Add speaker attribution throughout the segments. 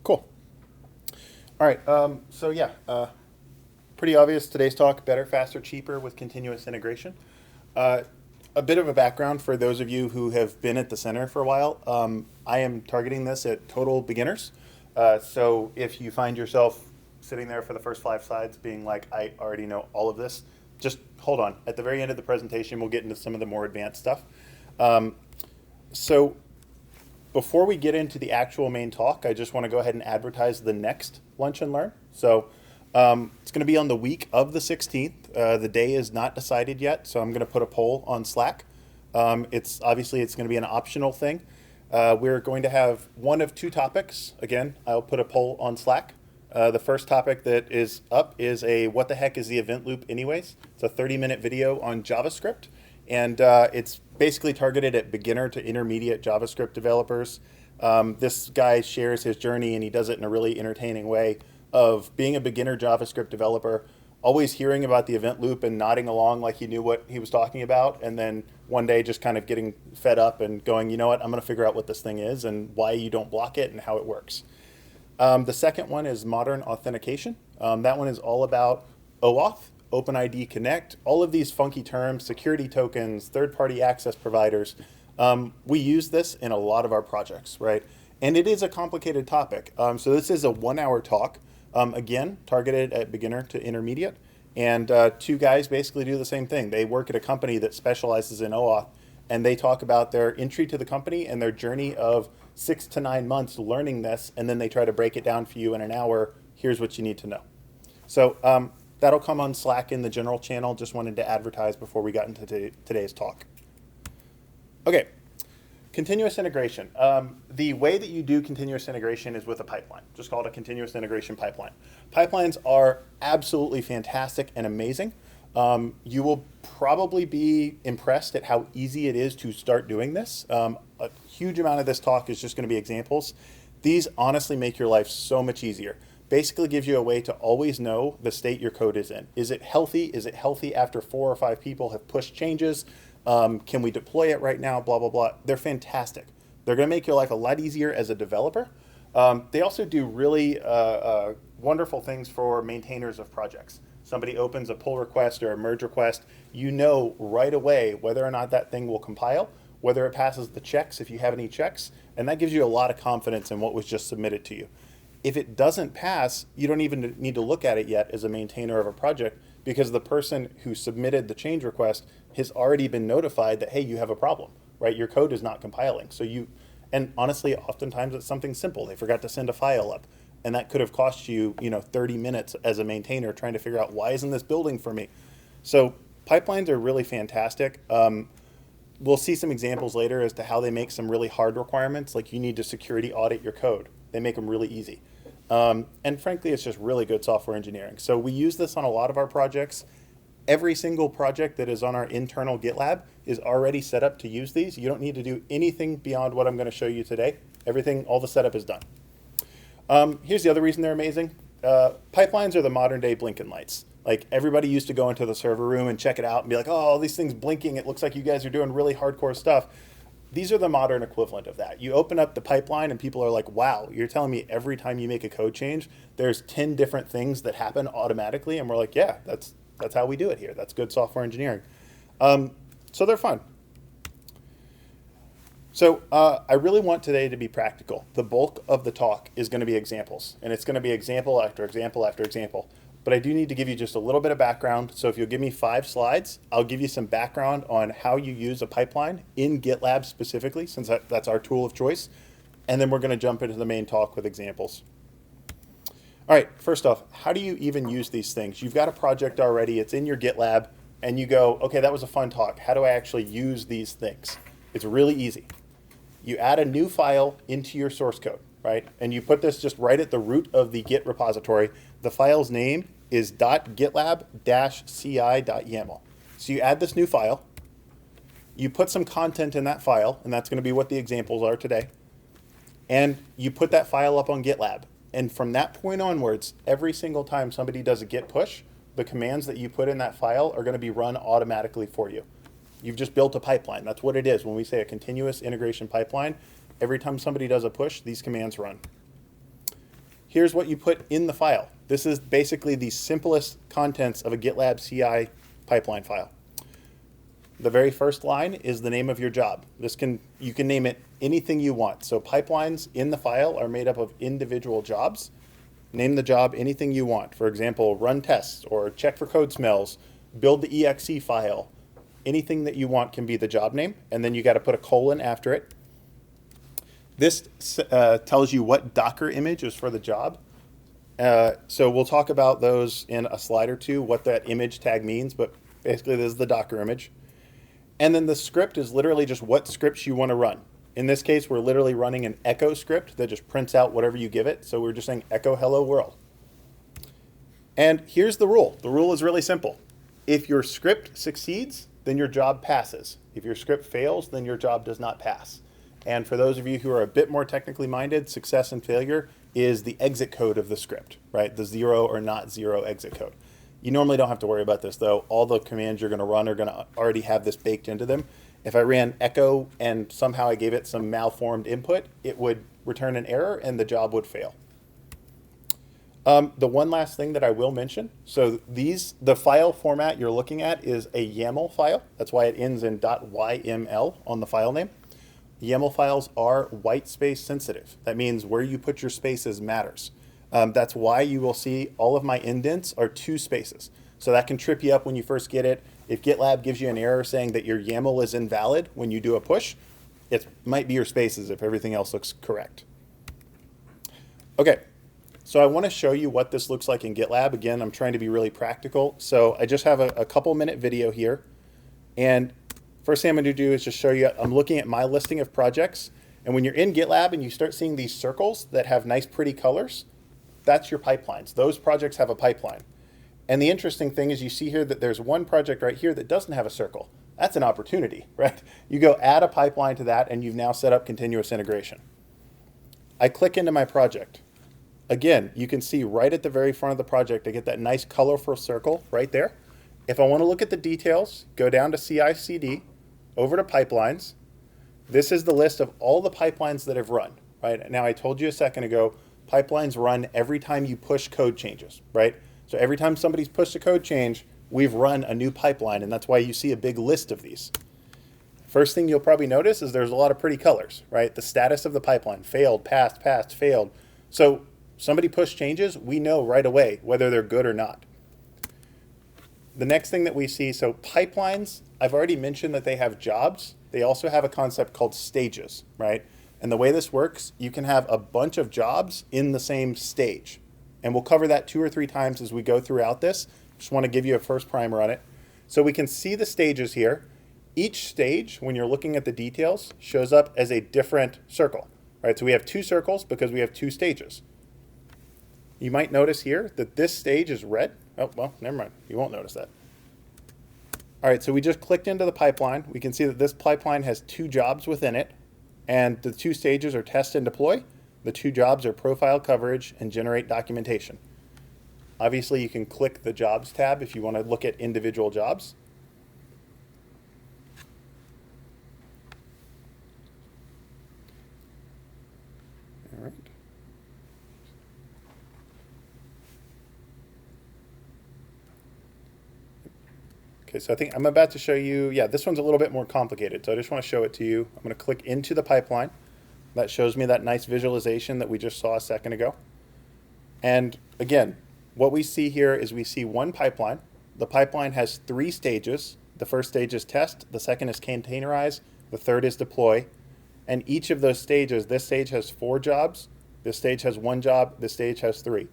Speaker 1: Cool. All right. So yeah, pretty obvious today's talk: better, faster, cheaper with continuous integration. Uh, a bit of a background for those of you who have been at the center for a while. I am targeting this at total beginners. So if you find yourself sitting there for the first 5 slides being like, I already know all of this, just hold on. At the very end of the presentation, we'll get into some of the more advanced stuff. So before we get into the actual main talk, I just want to go ahead and advertise the next Lunch and Learn. So it's going to be on the week of the 16th. The day is not decided yet, so I'm going to put a poll on Slack. It's going to be an optional thing. We're going to have one of two topics. Again, I'll put a poll on Slack. The first topic that is up is a what the heck is the event loop anyways? It's a 30-minute video on JavaScript, and it's basically targeted at beginner to intermediate JavaScript developers. This guy shares his journey, and he does it in a really entertaining way of being a beginner JavaScript developer, always hearing about the event loop and nodding along like he knew what he was talking about, and then one day just kind of getting fed up and going, you know what, I'm going to figure out what this thing is and why you don't block it and how it works. The second one is modern authentication. That one is all about OAuth, OpenID Connect, all of these funky terms, security tokens, third-party access providers. We use this in a lot of our projects, right? And it is a complicated topic. So this is a 1-hour talk, again, targeted at beginner to intermediate. And two guys basically do the same thing. They work at a company that specializes in OAuth, and they talk about their entry to the company and their journey of 6 to 9 months learning this, and then they try to break it down for you in an hour. Here's what you need to know. So that'll come on Slack in the general channel. Just wanted to advertise before we got into today's talk. Okay, continuous integration. The way that you do continuous integration is with a pipeline. Just call it a continuous integration pipeline. Pipelines are absolutely fantastic and amazing. You will probably be impressed at how easy it is to start doing this. A huge amount of this talk is just going to be examples. These honestly make your life so much easier. Basically gives you a way to always know the state your code is in. Is it healthy? Is it healthy after 4 or 5 people have pushed changes? Can we deploy it right now? Blah, blah, blah. They're fantastic. They're going to make your life a lot easier as a developer. They also do really wonderful things for maintainers of projects. Somebody opens a pull request or a merge request, you know right away whether or not that thing will compile, whether it passes the checks if you have any checks, and that gives you a lot of confidence in what was just submitted to you. If it doesn't pass, you don't even need to look at it yet as a maintainer of a project, because the person who submitted the change request has already been notified that, hey, you have a problem, right? Your code is not compiling. And honestly, oftentimes it's something simple. They forgot to send a file up. And that could have cost you, 30 minutes as a maintainer trying to figure out why isn't this building for me? So pipelines are really fantastic. We'll see some examples later as to how they make some really hard requirements, like you need to security audit your code. They make them really easy. And frankly, it's just really good software engineering. So we use this on a lot of our projects. Every single project that is on our internal GitLab is already set up to use these. You don't need to do anything beyond what I'm going to show you today. All the setup is done. Here's the other reason they're amazing. Pipelines are the modern day blinking lights. Like everybody used to go into the server room and check it out and be like, oh, all these things blinking. It looks like you guys are doing really hardcore stuff. These are the modern equivalent of that. You open up the pipeline and people are like, wow, you're telling me every time you make a code change, there's 10 different things that happen automatically. And we're like, yeah, that's how we do it here. That's good software engineering. So they're fun. So I really want today to be practical. The bulk of the talk is going to be examples, and it's going to be example after example after example. But I do need to give you just a little bit of background. So if you'll give me 5 slides, I'll give you some background on how you use a pipeline in GitLab specifically, since that's our tool of choice. And then we're going to jump into the main talk with examples. All right, first off, how do you even use these things? You've got a project already, it's in your GitLab, and you go, okay, that was a fun talk. How do I actually use these things? It's really easy. You add a new file into your source code, right? And you put this just right at the root of the Git repository. The file's name is .gitlab-ci.yaml. So you add this new file, you put some content in that file, and that's going to be what the examples are today, and you put that file up on GitLab. And from that point onwards, every single time somebody does a git push, the commands that you put in that file are going to be run automatically for you. You've just built a pipeline. That's what it is. When we say a continuous integration pipeline, every time somebody does a push, these commands run. here's what you put in the file. This is basically the simplest contents of a GitLab CI pipeline file. The very first line is the name of your job. You can name it anything you want. So pipelines in the file are made up of individual jobs. Name the job anything you want. For example, run tests or check for code smells, build the exe file. Anything that you want can be the job name, and then you got to put a colon after it. This tells you what Docker image is for the job. So we'll talk about those in a slide or two, what that image tag means, but basically this is the Docker image. And then the script is literally just what scripts you want to run. In this case, we're literally running an echo script that just prints out whatever you give it. So we're just saying echo hello world. And here's the rule. The rule is really simple. If your script succeeds, then your job passes. If your script fails, then your job does not pass. And for those of you who are a bit more technically minded, success and failure is the exit code of the script, right? The 0 or not 0 exit code. You normally don't have to worry about this though. All the commands you're gonna run are gonna already have this baked into them. If I ran echo and somehow I gave it some malformed input, it would return an error and the job would fail. The one last thing that I will mention, so the file format you're looking at is a YAML file. That's why it ends in .yml on the file name. YAML files are white space sensitive. That means where you put your spaces matters. That's why you will see all of my indents are 2 spaces. So that can trip you up when you first get it. If GitLab gives you an error saying that your YAML is invalid when you do a push, it might be your spaces if everything else looks correct. Okay, so I want to show you what this looks like in GitLab. Again, I'm trying to be really practical. So I just have a couple minute video here. And first thing I'm going to do is just show you, I'm looking at my listing of projects. And when you're in GitLab and you start seeing these circles that have nice pretty colors, that's your pipelines. Those projects have a pipeline. And the interesting thing is you see here that there's one project right here that doesn't have a circle. That's an opportunity, right? You go add a pipeline to that and you've now set up continuous integration. I click into my project. Again, you can see right at the very front of the project, I get that nice colorful circle right there. If I want to look at the details, go down to CI/CD, over to pipelines. This is the list of all the pipelines that I've run, right? Now I told you a second ago, pipelines run every time you push code changes, right? So every time somebody's pushed a code change, we've run a new pipeline, and that's why you see a big list of these. First thing you'll probably notice is there's a lot of pretty colors, right? The status of the pipeline, failed, passed, passed, failed. So somebody pushed changes, we know right away whether they're good or not. The next thing that we see, so pipelines, I've already mentioned that they have jobs. They also have a concept called stages, right? And the way this works, you can have a bunch of jobs in the same stage. And we'll cover that 2 or 3 times as we go throughout this. Just want to give you a first primer on it. So we can see the stages here. Each stage, when you're looking at the details, shows up as a different circle, right? So we have 2 circles because we have 2 stages. You might notice here that this stage is red. Oh, well, never mind. You won't notice that. All right, so we just clicked into the pipeline. We can see that this pipeline has 2 jobs within it, and the 2 stages are test and deploy. The 2 jobs are profile coverage and generate documentation. Obviously, you can click the jobs tab if you want to look at individual jobs. All right. Okay, so I think I'm about to show you, yeah, this one's a little bit more complicated, so I just want to show it to you. I'm going to click into the pipeline. That shows me that nice visualization that we just saw a second ago. And again, what we see here is we see one pipeline. The pipeline has 3 stages. The first stage is test, the second is containerize, the third is deploy. And each of those stages, this stage has 4 jobs, this stage has 1 job, this stage has 3.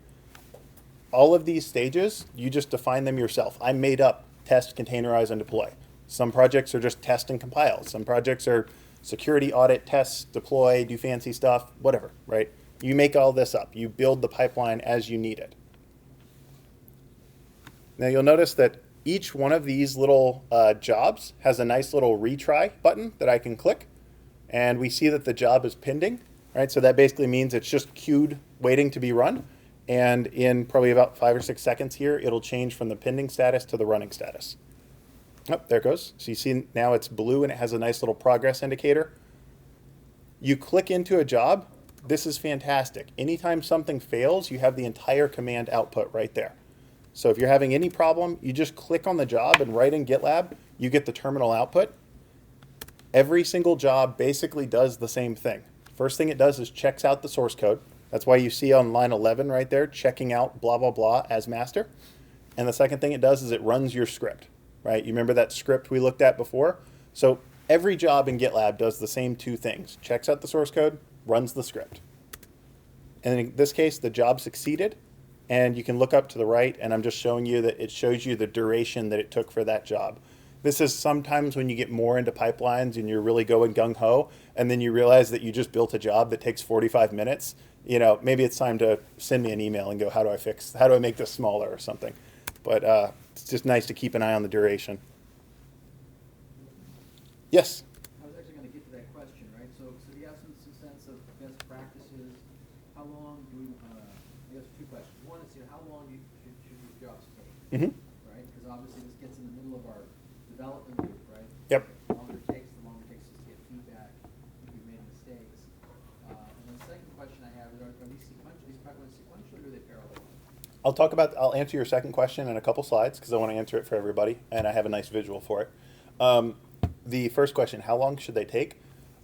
Speaker 1: All of these stages, you just define them yourself. I made up test, containerize, and deploy. Some projects are just test and compile. Some projects are security audit, test, deploy, do fancy stuff, whatever, right? You make all this up. You build the pipeline as you need it. Now you'll notice that each one of these little jobs has a nice little retry button that I can click. And we see that the job is pending, right? So that basically means it's just queued, waiting to be run. And in probably about 5 or 6 seconds here, it'll change from the pending status to the running status. Oh, there it goes. So you see now it's blue and it has a nice little progress indicator. You click into a job, this is fantastic. Anytime something fails, you have the entire command output right there. So if you're having any problem, you just click on the job and write in GitLab, you get the terminal output. Every single job basically does the same thing. First thing it does is checks out the source code. That's why you see on line 11 right there, checking out blah, blah, blah as master. And the second thing it does is it runs your script, right? You remember that script we looked at before? So every job in GitLab does the same two things. Checks out the source code, runs the script. And in this case, the job succeeded. And you can look up to the right, and I'm just showing you that it shows you the duration that it took for that job. This is sometimes when you get more into pipelines and you're really going gung-ho, and then you realize that you just built a job that takes 45 minutes. You know, maybe it's time to send me an email and go, how do I make this smaller or something? But it's just nice to keep an eye on the duration. Yes?
Speaker 2: I was actually going to get to that question, right? So the essence and sense of best practices, how long do we, I guess two questions. One is, how long should these jobs take,
Speaker 1: Mm-hmm.
Speaker 2: right? Because obviously this gets in the middle of our development loop, right?
Speaker 1: Yep.
Speaker 2: The longer it takes us to get feedback if we've made mistakes. And then the second question I have is, are these pipelines sequential or are they parallel?
Speaker 1: I'll answer your second question in a couple slides because I want to answer it for everybody, and I have a nice visual for it. The first question, how long should they take?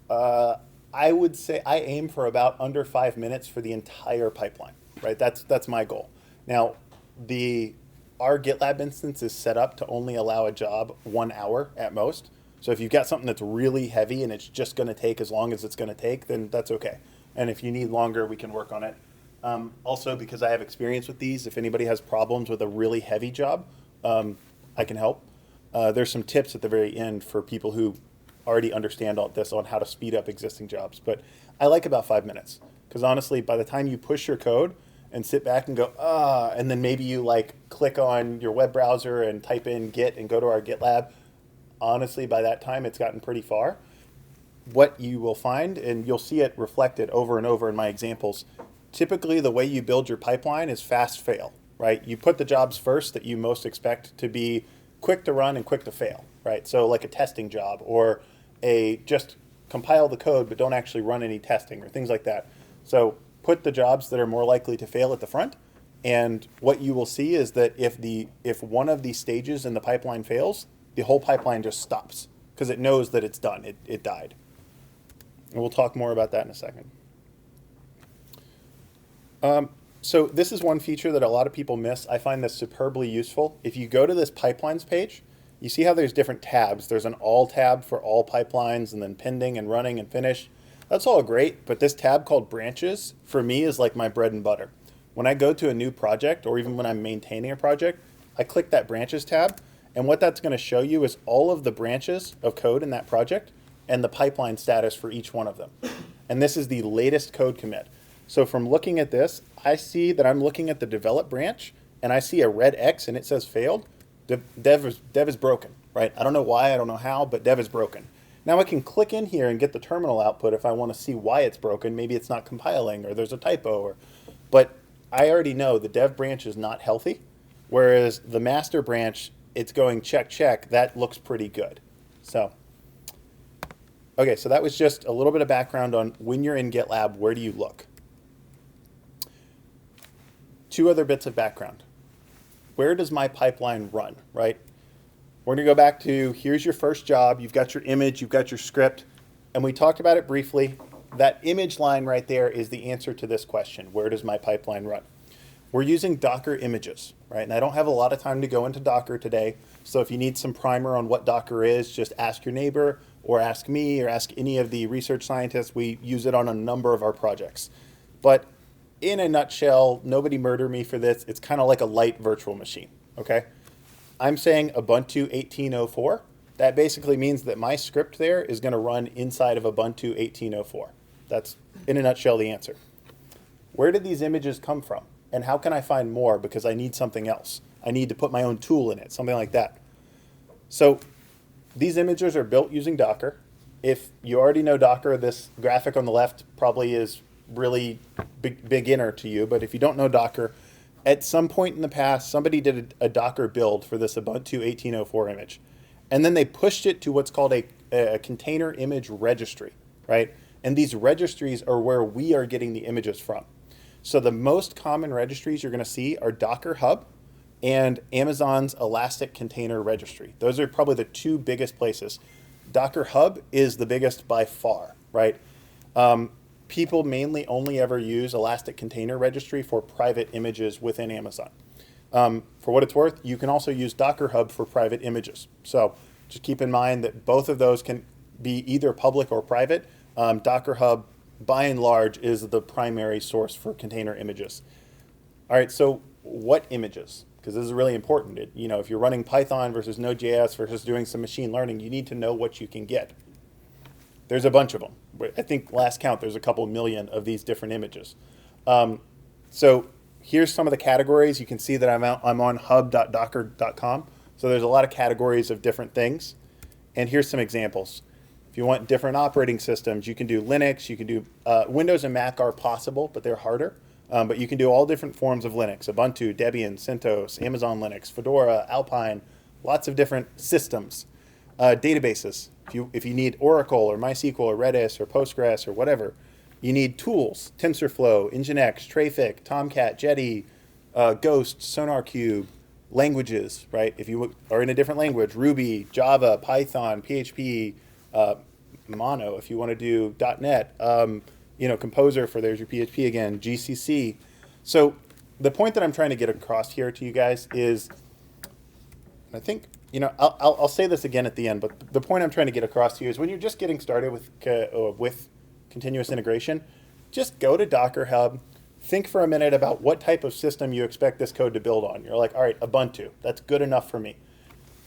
Speaker 1: I would say I aim for about under 5 minutes for the entire pipeline, right? That's my goal. Now, our GitLab instance is set up to only allow a job 1 hour at most. So if you've got something that's really heavy and it's just going to take as long as it's going to take, then that's okay. And if you need longer, we can work on it. Also, because I have experience with these, if anybody has problems with a really heavy job, I can help. There's some tips at the very end for people who already understand all this on how to speed up existing jobs. But I like about 5 minutes because honestly, by the time you push your code and sit back and go, and then maybe you like click on your web browser and type in Git and go to our GitLab, honestly, by that time, it's gotten pretty far. What you will find, and you'll see it reflected over and over in my examples, typically the way you build your pipeline is fast fail, right? You put the jobs first that you most expect to be quick to run and quick to fail, right? So like a testing job or just compile the code but don't actually run any testing or things like that. So put the jobs that are more likely to fail at the front, and what you will see is that if one of these stages in the pipeline fails, the whole pipeline just stops because it knows that it's done, it died. And we'll talk more about that in a second. So this is one feature that a lot of people miss. I find this superbly useful. If you go to this pipelines page, you see how there's different tabs. There's an all tab for all pipelines, and then pending and running and finish. That's all great, but this tab called branches, for me, is like my bread and butter. When I go to a new project, or even when I'm maintaining a project, I click that branches tab, and what that's going to show you is all of the branches of code in that project and the pipeline status for each one of them. And this is the latest code commit. So from looking at this, I see that I'm looking at the develop branch, and I see a red X, and it says failed. Dev is broken, right? I don't know why, I don't know how, but dev is broken. Now I can click in here and get the terminal output if I want to see why it's broken. Maybe it's not compiling, or there's a typo, but I already know the dev branch is not healthy, whereas the master branch, it's going check, check. That looks pretty good. So, okay, so that was just a little bit of background on when you're in GitLab, where do you look? Two other bits of background. Where does my pipeline run, right? We're going to go back to, here's your first job. You've got your image, you've got your script, and we talked about it briefly. That image line right there is the answer to this question. Where does my pipeline run? We're using Docker images, right? And I don't have a lot of time to go into Docker today. So if you need some primer on what Docker is, just ask your neighbor or ask me or ask any of the research scientists. We use it on a number of our projects. But in a nutshell, nobody murder me for this. It's kind of like a light virtual machine, okay? I'm saying Ubuntu 18.04. That basically means that my script there is going to run inside of Ubuntu 18.04. That's, in a nutshell, the answer. Where did these images come from? And how can I find more because I need something else? I need to put my own tool in it, something like that. So these images are built using Docker. If you already know Docker, this graphic on the left probably is really beginner to you, but if you don't know Docker, at some point in the past, somebody did a Docker build for this Ubuntu 18.04 image, and then they pushed it to what's called a container image registry, right? And these registries are where we are getting the images from. So the most common registries you're going to see are Docker Hub and Amazon's Elastic Container Registry. Those are probably the two biggest places. Docker Hub is the biggest by far, right? People mainly only ever use Elastic Container Registry for private images within Amazon. For what it's worth, you can also use Docker Hub for private images. So just keep in mind that both of those can be either public or private. Docker Hub, by and large, is the primary source for container images. All right, so what images? Because this is really important. If you're running Python versus Node.js versus doing some machine learning, you need to know what you can get. There's a bunch of them. I think last count, there's a couple million of these different images. So here's some of the categories. You can see that I'm on hub.docker.com. So there's a lot of categories of different things. And here's some examples. If you want different operating systems, you can do Linux, you can do Windows and Mac are possible, but they're harder. But you can do all different forms of Linux: Ubuntu, Debian, CentOS, Amazon Linux, Fedora, Alpine, lots of different systems. Databases, if you need Oracle or MySQL or Redis or Postgres or whatever. You need tools: TensorFlow, Nginx, Traefik, Tomcat, Jetty, Ghost, SonarQube. Languages, right? If you are in a different language, Ruby, Java, Python, PHP, Mono, if you want to do .NET, Composer for there's your PHP again, GCC. So the point that I'm trying to get across here to you guys is, I think, I'll say this again at the end, but the point I'm trying to get across to you is when you're just getting started with continuous integration, just go to Docker Hub. Think for a minute about what type of system you expect this code to build on. You're like, all right, Ubuntu, that's good enough for me.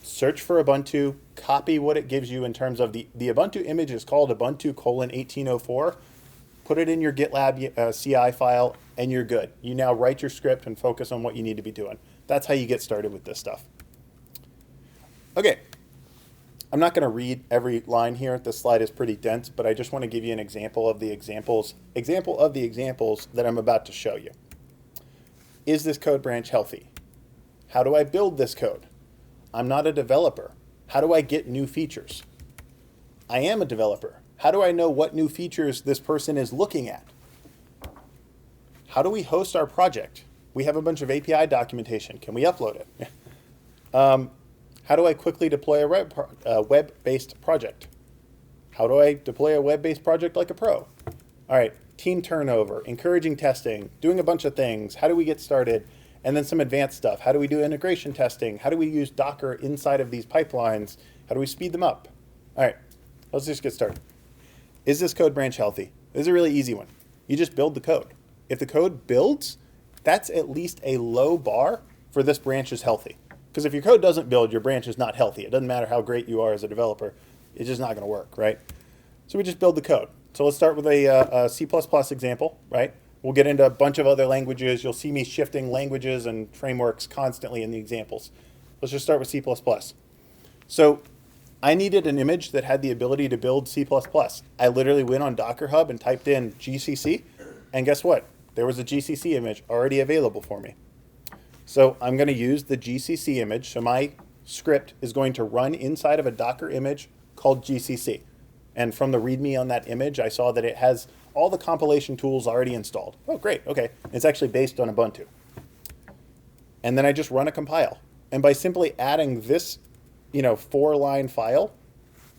Speaker 1: Search for Ubuntu, copy what it gives you in terms of the Ubuntu image is called Ubuntu:1804. Put it in your GitLab CI file, and you're good. You now write your script and focus on what you need to be doing. That's how you get started with this stuff. Okay, I'm not going to read every line here. This slide is pretty dense, but I just want to give you an example of the examples that I'm about to show you. Is this code branch healthy? How do I build this code? I'm not a developer. How do I get new features? I am a developer. How do I know what new features this person is looking at? How do we host our project? We have a bunch of API documentation. Can we upload it? How do I quickly deploy a web-based project? How do I deploy a web-based project like a pro? All right, team turnover, encouraging testing, doing a bunch of things. How do we get started? And then some advanced stuff. How do we do integration testing? How do we use Docker inside of these pipelines? How do we speed them up? All right, let's just get started. Is this code branch healthy? This is a really easy one. You just build the code. If the code builds, that's at least a low bar for this branch is healthy. Because if your code doesn't build, your branch is not healthy. It doesn't matter how great you are as a developer. It's just not going to work, right? So we just build the code. So let's start with a C++ example, right? We'll get into a bunch of other languages. You'll see me shifting languages and frameworks constantly in the examples. Let's just start with C++. So I needed an image that had the ability to build C++. I literally went on Docker Hub and typed in GCC, and guess what? There was a GCC image already available for me. So I'm going to use the GCC image. So my script is going to run inside of a Docker image called GCC. And from the README on that image, I saw that it has all the compilation tools already installed. Oh, great. Okay. It's actually based on Ubuntu. And then I just run a compile. And by simply adding this, 4-line file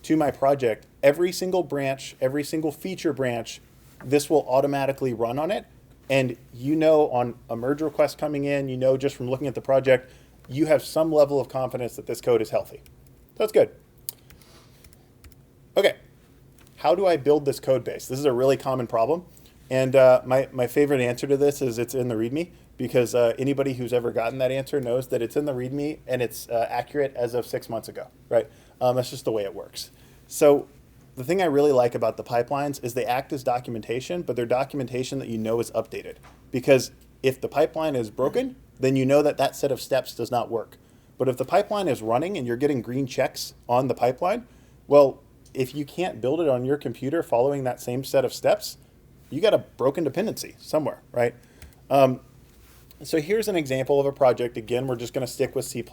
Speaker 1: to my project, every single branch, every single feature branch, this will automatically run on it. And on a merge request coming in, just from looking at the project, you have some level of confidence that this code is healthy. That's good. Okay, how do I build this code base? This is a really common problem. And my favorite answer to this is it's in the README, because anybody who's ever gotten that answer knows that it's in the README and it's accurate as of 6 months ago, right? That's just the way it works. So the thing I really like about the pipelines is they act as documentation, but they're documentation that is updated. Because if the pipeline is broken, then that set of steps does not work. But if the pipeline is running and you're getting green checks on the pipeline, well, if you can't build it on your computer following that same set of steps, you got a broken dependency somewhere, right? So here's an example of a project. Again, we're just going to stick with C++.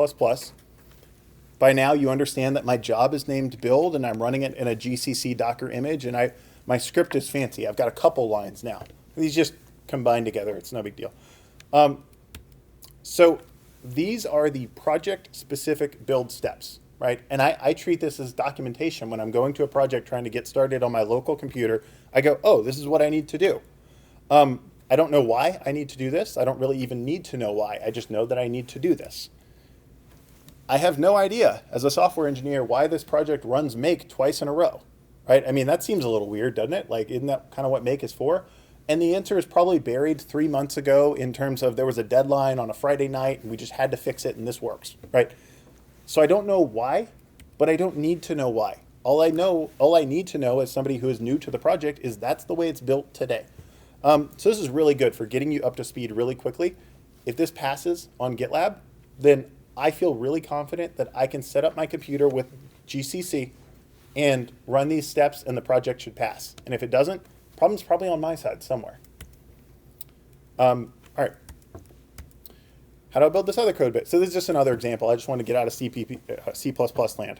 Speaker 1: By now, you understand that my job is named build, and I'm running it in a GCC Docker image. And My script is fancy. I've got a couple lines now. These just combine together. It's no big deal. So these are the project-specific build steps, right? And I treat this as documentation. When I'm going to a project trying to get started on my local computer, I go, oh, this is what I need to do. I don't know why I need to do this. I don't really even need to know why. I just know that I need to do this. I have no idea, as a software engineer, why this project runs make twice in a row, right? I mean, that seems a little weird, doesn't it? Like, isn't that kind of what make is for? And the answer is probably buried 3 months ago in terms of there was a deadline on a Friday night and we just had to fix it and this works, right? So I don't know why, but I don't need to know why. All I need to know as somebody who is new to the project is that's the way it's built today. So this is really good for getting you up to speed really quickly. If this passes on GitLab, then I feel really confident that I can set up my computer with GCC and run these steps and the project should pass. And if it doesn't, problem's probably on my side somewhere. All right. How do I build this other code bit? So this is just another example. I just want to get out of C++ land.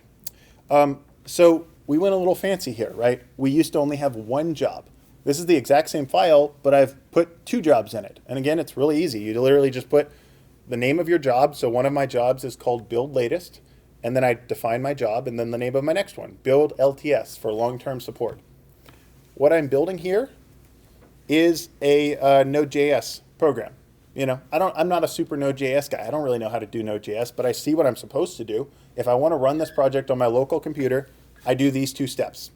Speaker 1: So we went a little fancy here, right? We used to only have one job. This is the exact same file, but I've put 2 jobs in it. And again, it's really easy. You literally just put the name of your job. So one of my jobs is called build latest. And then I define my job and then the name of my next one, build LTS for long-term support. What I'm building here is a Node.js program. You know, I'm not a super Node.js guy. I don't really know how to do Node.js, but I see what I'm supposed to do. If I want to run this project on my local computer, I do these 2 steps.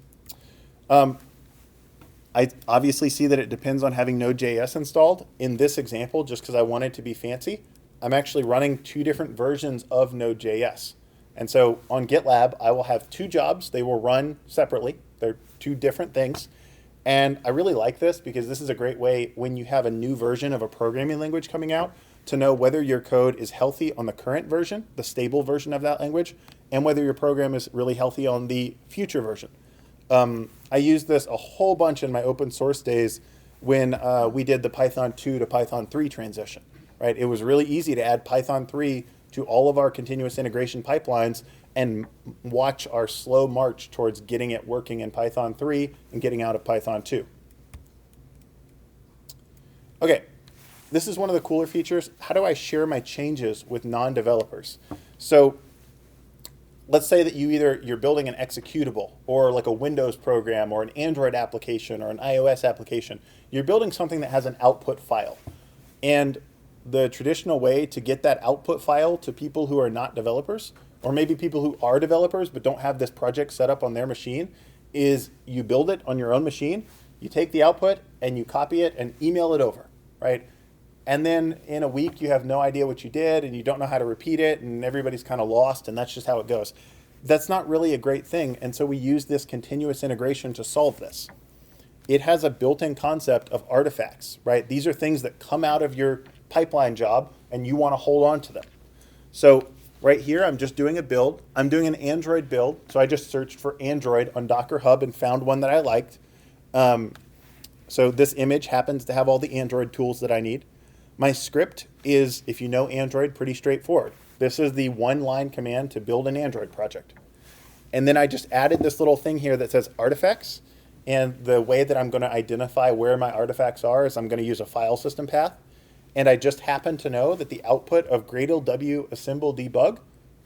Speaker 1: I obviously see that it depends on having Node.js installed. In this example, just because I want it to be fancy, I'm actually running 2 different versions of Node.js. And so on GitLab, I will have 2 jobs. They will run separately. They're 2 different things. And I really like this because this is a great way when you have a new version of a programming language coming out to know whether your code is healthy on the current version, the stable version of that language, and whether your program is really healthy on the future version. I used this a whole bunch in my open source days when we did the Python 2 to Python 3 transition, right? It was really easy to add Python 3 to all of our continuous integration pipelines and watch our slow march towards getting it working in Python 3 and getting out of Python 2. Okay, this is one of the cooler features. How do I share my changes with non-developers? So let's say that you're building an executable or like a Windows program or an Android application or an iOS application. You're building something that has an output file. And the traditional way to get that output file to people who are not developers, or maybe people who are developers but don't have this project set up on their machine, is you build it on your own machine, you take the output and you copy it and email it over, right? And then in a week you have no idea what you did and you don't know how to repeat it and everybody's kind of lost and that's just how it goes. That's not really a great thing, and so we use this continuous integration to solve this. It has a built-in concept of artifacts, right? These are things that come out of your pipeline job and you want to hold on to them. So right here, I'm just doing a build. I'm doing an Android build. So I just searched for Android on Docker Hub and found one that I liked. So this image happens to have all the Android tools that I need. My script is, if you know Android, pretty straightforward. This is the 1-line command to build an Android project. And then I just added this little thing here that says artifacts. And the way that I'm going to identify where my artifacts are is I'm going to use a file system path. And I just happen to know that the output of Gradle W assemble debug,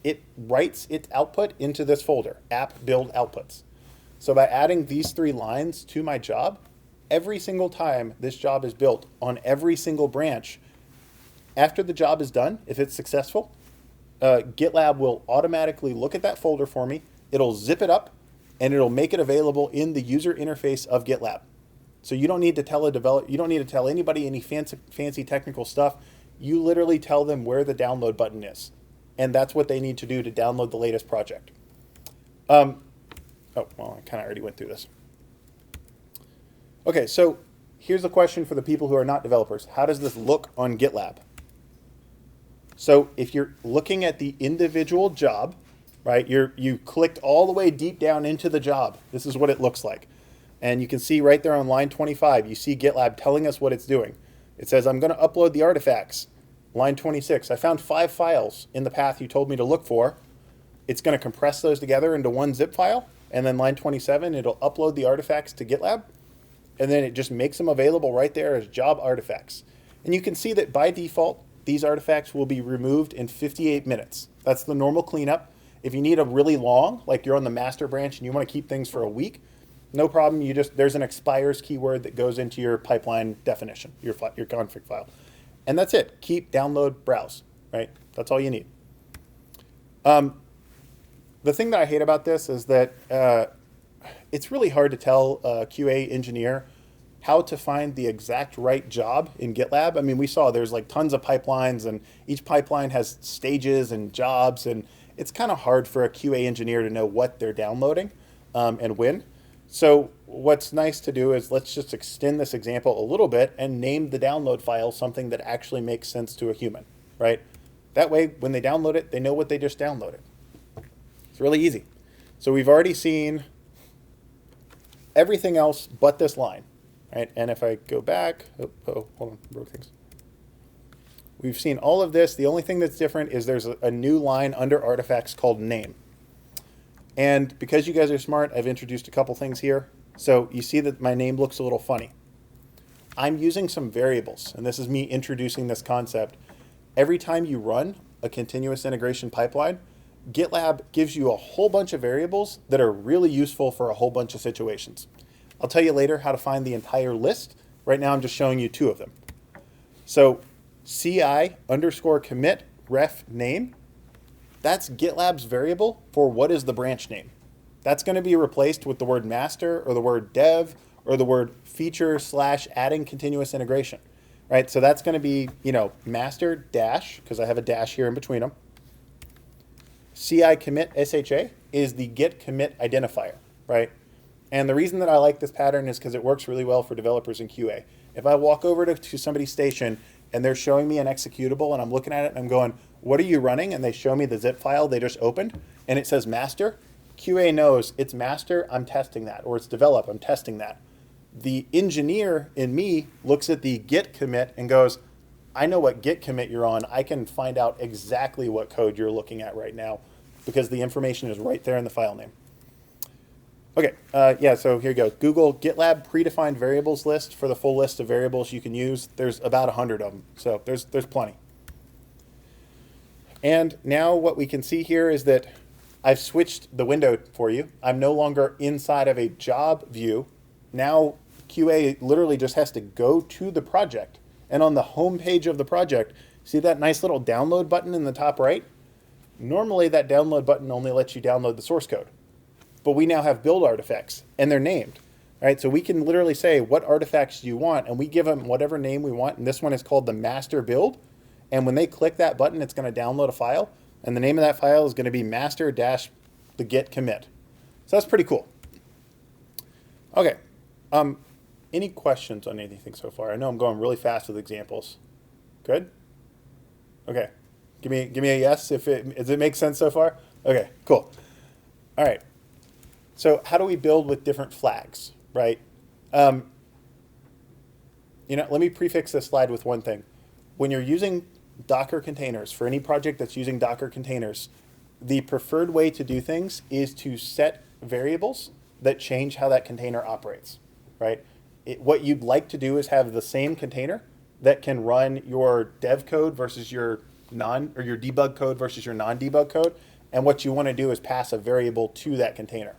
Speaker 1: it writes its output into this folder, app build outputs. So by adding these 3 lines to my job, every single time this job is built on every single branch, after the job is done, if it's successful, GitLab will automatically look at that folder for me. It'll zip it up and it'll make it available in the user interface of GitLab. So you don't need to tell you don't need to tell anybody any fancy technical stuff. You literally tell them where the download button is. And that's what they need to do to download the latest project. Oh, well, I kind of already went through this. Okay, so here's a question for the people who are not developers. How does this look on GitLab? So if you're looking at the individual job, right, you clicked all the way deep down into the job. This is what it looks like. And you can see right there on line 25, you see GitLab telling us what it's doing. It says, I'm going to upload the artifacts. Line 26, I found 5 files in the path you told me to look for. It's going to compress those together into one zip file. And then line 27, it'll upload the artifacts to GitLab. and then it just makes them available right there as job artifacts. And you can see that by default, these artifacts will be removed in 58 minutes. That's the normal cleanup. If you need a really long, like you're on the master branch and you want to keep things for a week, no problem. There's an expires keyword that goes into your pipeline definition, your config file. And that's it. Keep, download, browse, right? That's all you need. The thing that I hate about this is that it's really hard to tell a QA engineer how to find the exact right job in GitLab. I mean, we saw there's like tons of pipelines, and each pipeline has stages and jobs, and it's kind of hard for a QA engineer to know what they're downloading and when. So what's nice to do is let's just extend this example a little bit and name the download file something that actually makes sense to a human, right? That way, when they download it, they know what they just downloaded. It's really easy. So we've already seen everything else but this line, right? And if I go back, hold on, broke things. We've seen all of this. The only thing that's different is there's a new line under artifacts called name. And because you guys are smart, I've introduced a couple things here. So you see that my name looks a little funny. I'm using some variables, and this is me introducing this concept. Every time you run a continuous integration pipeline, GitLab gives you a whole bunch of variables that are really useful for a whole bunch of situations. I'll tell you later how to find the entire list. Right now I'm just showing you two of them. So CI_commit ref name, that's GitLab's variable for what is the branch name. That's going to be replaced with the word master or the word dev or the word feature/adding continuous integration, right? So that's going to be, master dash, because I have a dash here in between them. CI commit SHA is the git commit identifier, right? And the reason that I like this pattern is because it works really well for developers in QA. If I walk over to somebody's station and they're showing me an executable and I'm looking at it and I'm going, what are you running? And they show me the zip file they just opened and it says master. QA knows it's master, I'm testing that, or it's develop, I'm testing that. The engineer in me looks at the git commit and goes, I know what git commit you're on. I can find out exactly what code you're looking at right now because the information is right there in the file name. Okay, so here you go. Google GitLab predefined variables list for the full list of variables you can use. There's about 100 of them, so there's plenty. And now what we can see here is that I've switched the window for you. I'm no longer inside of a job view. Now QA literally just has to go to the project. And on the home page of the project, see that nice little download button in the top right? Normally that download button only lets you download the source code. But we now have build artifacts, and they're named, right? So we can literally say, what artifacts do you want? And we give them whatever name we want. And this one is called the master build. And when they click that button, it's going to download a file. And the name of that file is going to be master-the git commit. So that's pretty cool. Okay. Any questions on anything so far? I know I'm going really fast with examples. Good? Okay. Give me a yes does it make sense so far? Okay, cool. All right. So how do we build with different flags, right? Let me prefix this slide with one thing. When you're using Docker containers, for any project that's using Docker containers, the preferred way to do things is to set variables that change how that container operates, right? What you'd like to do is have the same container that can run your dev code versus your your debug code versus your non-debug code. And what you want to do is pass a variable to that container.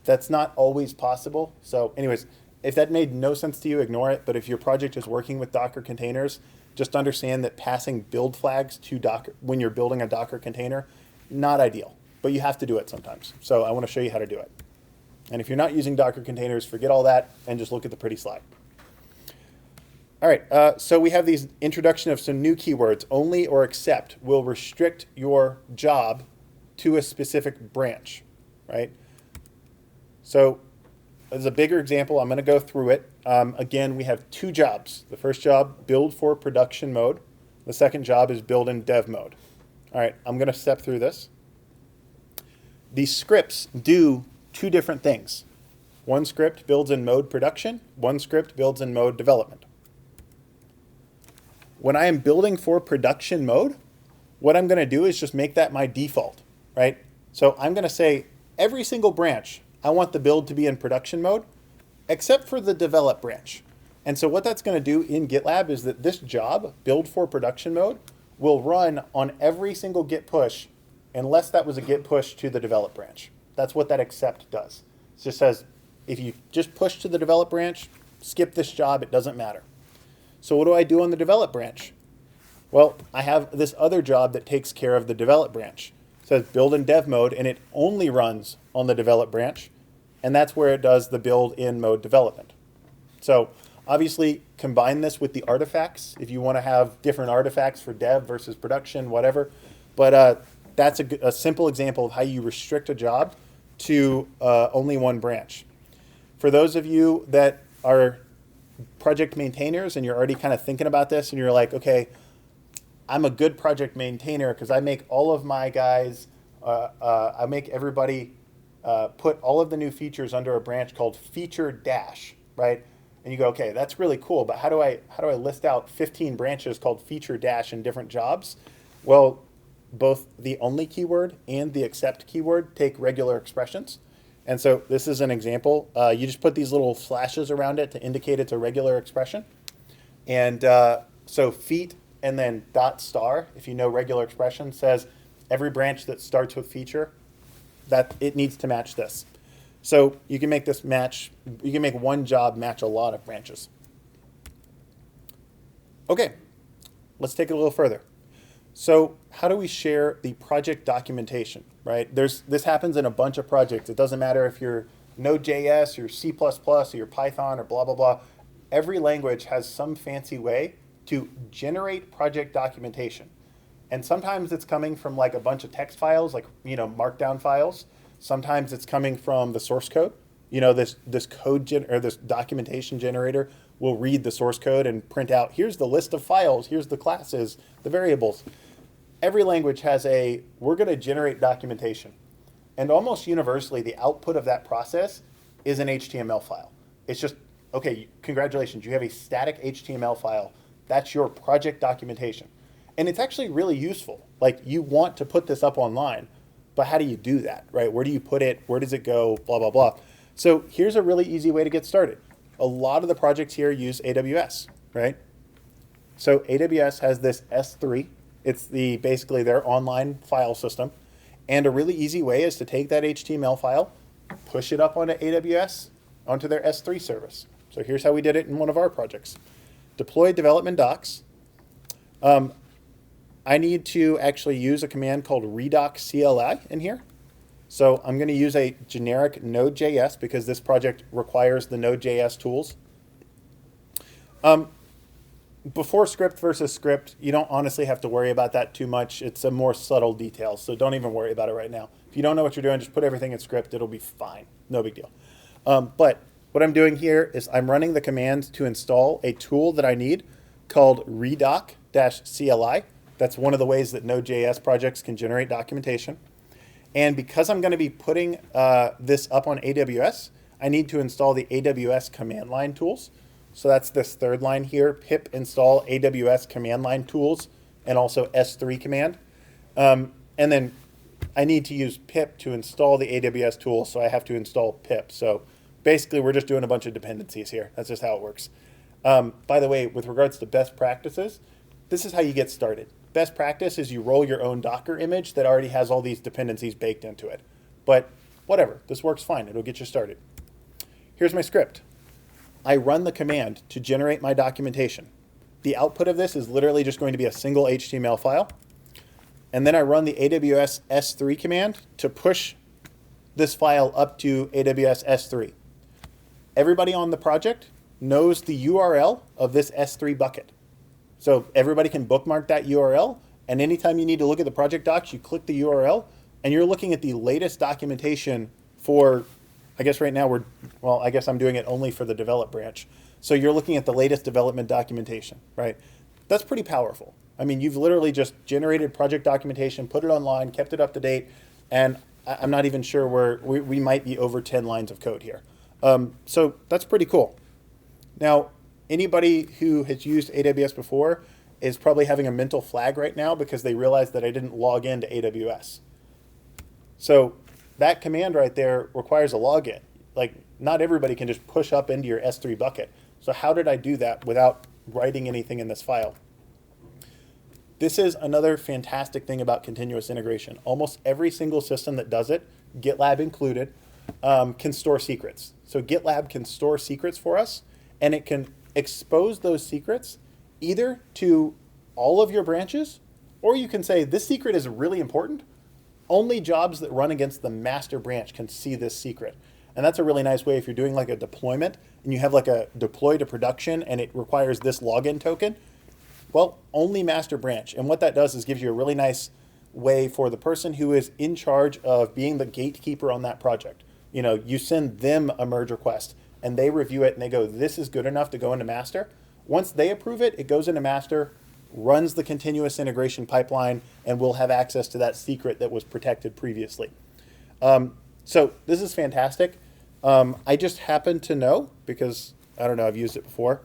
Speaker 1: That's not always possible. So anyways, if that made no sense to you, ignore it. But if your project is working with Docker containers, just understand that passing build flags to Docker when you're building a Docker container, not ideal, but you have to do it sometimes. So I want to show you how to do it. And if you're not using Docker containers, forget all that and just look at the pretty slide. All right, so we have these introduction of some new keywords. Only or except will restrict your job to a specific branch, right? So as a bigger example, I'm going to go through it. Again, we have two jobs. The first job, build for production mode. The second job is build in dev mode. All right, I'm going to step through this. These scripts do two different things. One script builds in mode production. One script builds in mode development. When I am building for production mode, what I'm going to do is just make that my default, right? So I'm going to say every single branch, I want the build to be in production mode. except for the develop branch. And so what that's going to do in GitLab is that this job, build for production mode, will run on every single git push unless that was a git push to the develop branch. That's what that except does. It just says, if you just push to the develop branch, skip this job, it doesn't matter. So what do I do on the develop branch? Well, I have this other job that takes care of the develop branch. It says build in dev mode, and it only runs on the develop branch, and that's where it does the build in mode development. So obviously combine this with the artifacts if you want to have different artifacts for dev versus production, whatever. But that's a simple example of how you restrict a job to only one branch. For those of you that are project maintainers and you're already kind of thinking about this and you're like, okay, I'm a good project maintainer because I make all of my guys, I make everybody put all of the new features under a branch called feature dash, right? And you go, okay, that's really cool, but how do I list out 15 branches called feature dash in different jobs? Well, both the only keyword and the except keyword take regular expressions. And so this is an example. You just put these little slashes around it to indicate it's a regular expression. And so feat and then dot star, if you know regular expression, says every branch that starts with feature, that it needs to match this. So you can make this match, you can make one job match a lot of branches. Okay, let's take it a little further. So how do we share the project documentation, right? This happens in a bunch of projects. It doesn't matter if you're Node.js, or C++, or you're Python, or blah, blah, blah. Every language has some fancy way to generate project documentation. And sometimes it's coming from like a bunch of text files, like, markdown files. Sometimes it's coming from the source code. This code or this documentation generator will read the source code and print out, here's the list of files, here's the classes, the variables. Every language has we're going to generate documentation. And almost universally, the output of that process is an HTML file. It's just, okay, congratulations, you have a static HTML file. That's your project documentation. And it's actually really useful. Like, you want to put this up online, but how do you do that, right? Where do you put it? Where does it go? Blah, blah, blah. So here's a really easy way to get started. A lot of the projects here use AWS, right? So AWS has this S3. It's basically their online file system. And a really easy way is to take that HTML file, push it up onto AWS, onto their S3 service. So here's how we did it in one of our projects. Deploy development docs. I need to actually use a command called redoc CLI in here. So I'm going to use a generic Node.js because this project requires the Node.js tools. Before script versus script, you don't honestly have to worry about that too much. It's a more subtle detail, so don't even worry about it right now. If you don't know what you're doing, just put everything in script. It'll be fine. No big deal. But what I'm doing here is I'm running the command to install a tool that I need called redoc-CLI. That's one of the ways that Node.js projects can generate documentation. And because I'm going to be putting this up on AWS, I need to install the AWS command line tools. So that's this third line here, pip install AWS command line tools, and also S3 command. And then I need to use pip to install the AWS tool, so I have to install pip. So basically, we're just doing a bunch of dependencies here. That's just how it works. By the way, with regards to best practices, this is how you get started. Best practice is you roll your own Docker image that already has all these dependencies baked into it. But whatever, this works fine. It'll get you started. Here's my script. I run the command to generate my documentation. The output of this is literally just going to be a single HTML file. And then I run the AWS S3 command to push this file up to AWS S3. Everybody on the project knows the URL of this S3 bucket. So everybody can bookmark that URL, and anytime you need to look at the project docs, you click the URL, and you're looking at the latest documentation for, I guess right now I guess I'm doing it only for the develop branch. So you're looking at the latest development documentation, right? That's pretty powerful. I mean, you've literally just generated project documentation, put it online, kept it up to date, and I'm not even sure we might be over 10 lines of code here. So that's pretty cool. Now, anybody who has used AWS before is probably having a mental flag right now because they realized that I didn't log into AWS. So that command right there requires a login. Like, not everybody can just push up into your S3 bucket. So how did I do that without writing anything in this file? This is another fantastic thing about continuous integration. Almost every single system that does it, GitLab included, can store secrets. So GitLab can store secrets for us, and it can expose those secrets either to all of your branches, or you can say, this secret is really important. Only jobs that run against the master branch can see this secret. And that's a really nice way if you're doing like a deployment and you have like a deploy to production and it requires this login token. Well, only master branch. And what that does is gives you a really nice way for the person who is in charge of being the gatekeeper on that project. You know, you send them a merge request and they review it and they go, this is good enough to go into master. Once they approve it, it goes into master, runs the continuous integration pipeline, and we'll have access to that secret that was protected previously. So this is fantastic. I just happen to know, because I don't know, I've used it before.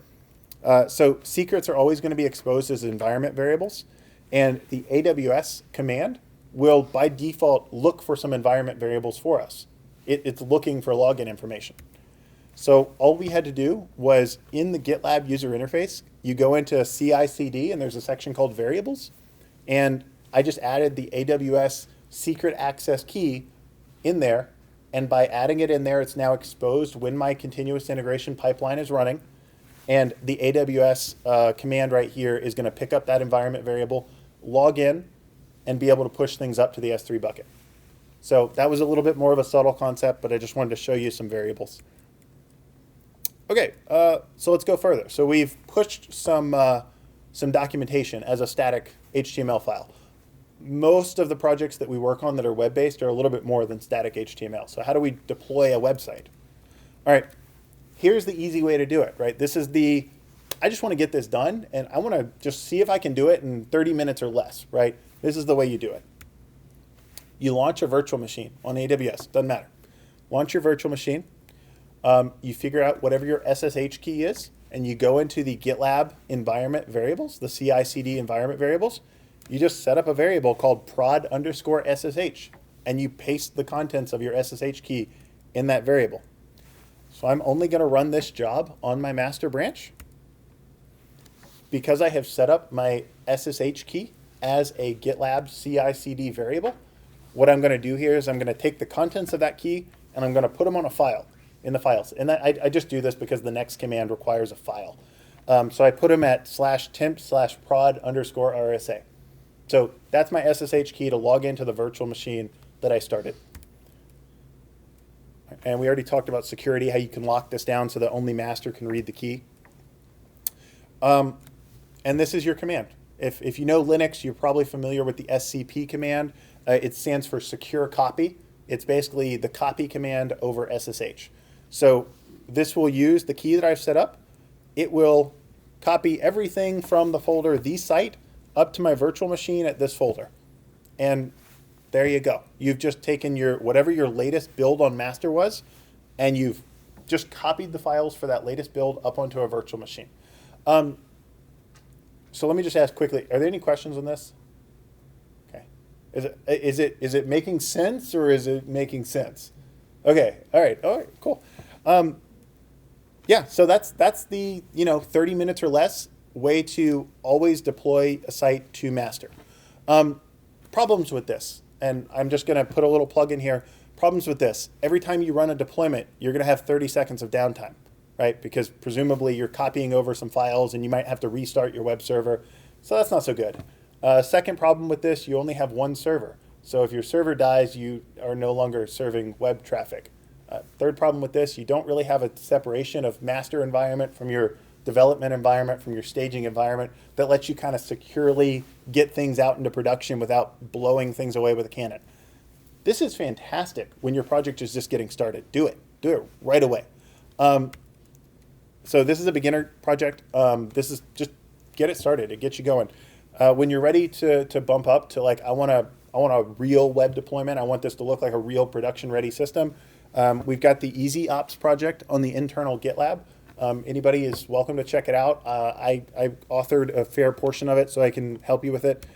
Speaker 1: So secrets are always going to be exposed as environment variables, and the AWS command will by default look for some environment variables for us. It's looking for login information. So all we had to do was in the GitLab user interface, you go into CI/CD and there's a section called variables. And I just added the AWS secret access key in there. And by adding it in there, it's now exposed when my continuous integration pipeline is running. And the AWS command right here is going to pick up that environment variable, log in, and be able to push things up to the S3 bucket. So that was a little bit more of a subtle concept, but I just wanted to show you some variables. Okay, so let's go further. So we've pushed some documentation as a static HTML file. Most of the projects that we work on that are web-based are a little bit more than static HTML. So how do we deploy a website? All right, here's the easy way to do it, right? This is I just want to get this done, and I want to just see if I can do it in 30 minutes or less, right? This is the way you do it. You launch a virtual machine on AWS, doesn't matter. Launch your virtual machine. You figure out whatever your SSH key is, and you go into the GitLab environment variables, the CI/CD environment variables. You just set up a variable called prod_SSH, and you paste the contents of your SSH key in that variable. So I'm only going to run this job on my master branch. Because I have set up my SSH key as a GitLab CI/CD variable, what I'm going to do here is I'm going to take the contents of that key and I'm going to put them on a file. In the files. And I just do this because the next command requires a file. So I put them at /temp/prod_RSA. So that's my SSH key to log into the virtual machine that I started. And we already talked about security, how you can lock this down so that only master can read the key. And this is your command. If you know Linux, you're probably familiar with the SCP command. It stands for secure copy. It's basically the copy command over SSH. So this will use the key that I've set up. It will copy everything from the folder the site up to my virtual machine at this folder. And there you go. You've just taken whatever your latest build on master was, and you've just copied the files for that latest build up onto a virtual machine. So let me just ask quickly, are there any questions on this? Okay. Is it making sense, or is it making sense? Okay, all right, cool. Yeah, so that's the 30 minutes or less way to always deploy a site to master. Problems with this, and I'm just going to put a little plug in here. Problems with this: every time you run a deployment, you're going to have 30 seconds of downtime, right? Because presumably you're copying over some files, and you might have to restart your web server. So that's not so good. Second problem with this: you only have one server. So if your server dies, you are no longer serving web traffic. Third problem with this, you don't really have a separation of master environment from your development environment, from your staging environment, that lets you kind of securely get things out into production without blowing things away with a cannon. This is fantastic when your project is just getting started. Do it right away. So this is a beginner project. This is just get it started. It gets you going. When you're ready to bump up to I want a real web deployment. I want this to look like a real production-ready system. We've got the Easy Ops project on the internal GitLab. Anybody is welcome to check it out. I authored a fair portion of it, so I can help you with it.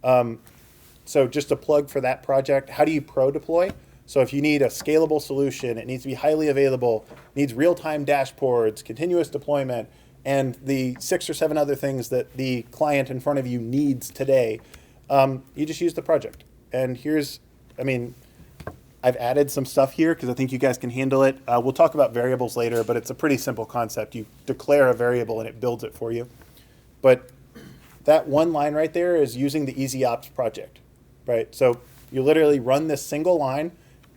Speaker 1: So just a plug for that project. How do you pro deploy? So if you need a scalable solution, it needs to be highly available, needs real-time dashboards, continuous deployment, and the 6 or 7 other things that the client in front of you needs today, you just use the project. And I mean, I've added some stuff here because I think you guys can handle it. We'll talk about variables later, but it's a pretty simple concept. You declare a variable and it builds it for you. But that one line right there is using the EasyOps project, right? So you literally run this single line.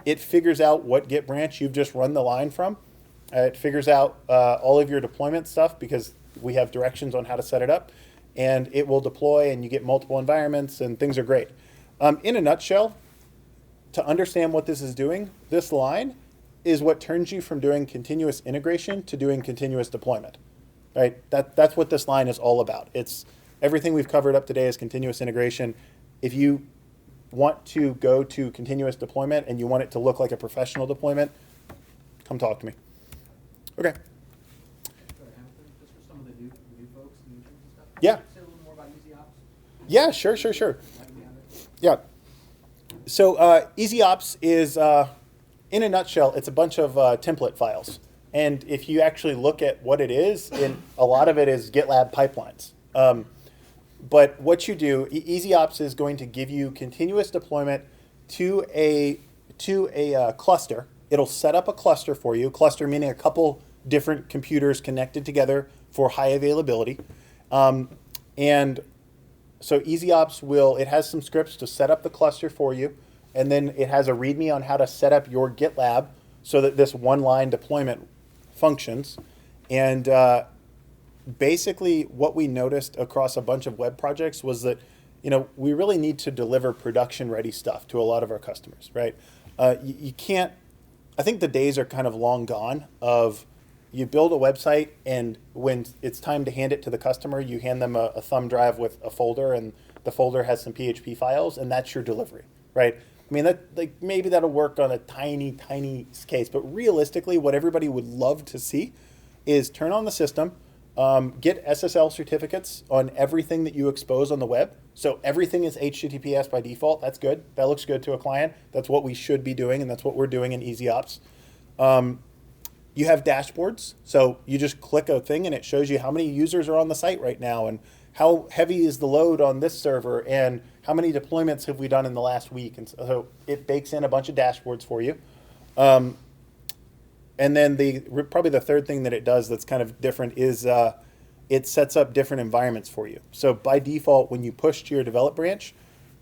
Speaker 1: It figures out what Git branch you've just run the line from. It figures out all of your deployment stuff because we have directions on how to set it up. And it will deploy and you get multiple environments and things are great. In a nutshell, to understand what this is doing, this line is what turns you from doing continuous integration to doing continuous deployment, right? That's what this line is all about. It's everything we've covered up today is continuous integration. If you want to go to continuous deployment and you want it to look like a professional deployment, come talk to me. Okay.
Speaker 2: Just for some of the new folks, new interns and stuff.
Speaker 1: Yeah.
Speaker 2: Say a little more about EasyOps.
Speaker 1: Yeah, sure. Yeah. So EasyOps is, in a nutshell, it's a bunch of template files. And if you actually look at what it is, a lot of it is GitLab pipelines. But what you do, EasyOps is going to give you continuous deployment to a cluster. It'll set up a cluster for you. Cluster meaning a couple different computers connected together for high availability. And so EasyOps it has some scripts to set up the cluster for you. And then it has a README on how to set up your GitLab so that this one-line deployment functions. And basically what we noticed across a bunch of web projects was that, we really need to deliver production-ready stuff to a lot of our customers, right? You can't, I think the days are kind of long gone of you build a website and when it's time to hand it to the customer, you hand them a thumb drive with a folder and the folder has some PHP files and that's your delivery, right? I mean, maybe that'll work on a tiny, tiny case, but realistically, what everybody would love to see is turn on the system, get SSL certificates on everything that you expose on the web. So everything is HTTPS by default. That's good. That looks good to a client. That's what we should be doing, and that's what we're doing in EasyOps. You have dashboards. So you just click a thing, and it shows you how many users are on the site right now, and how heavy is the load on this server, and how many deployments have we done in the last week. And so it bakes in a bunch of dashboards for you. And then probably the third thing that it does that's kind of different is it sets up different environments for you. So by default, when you push to your develop branch,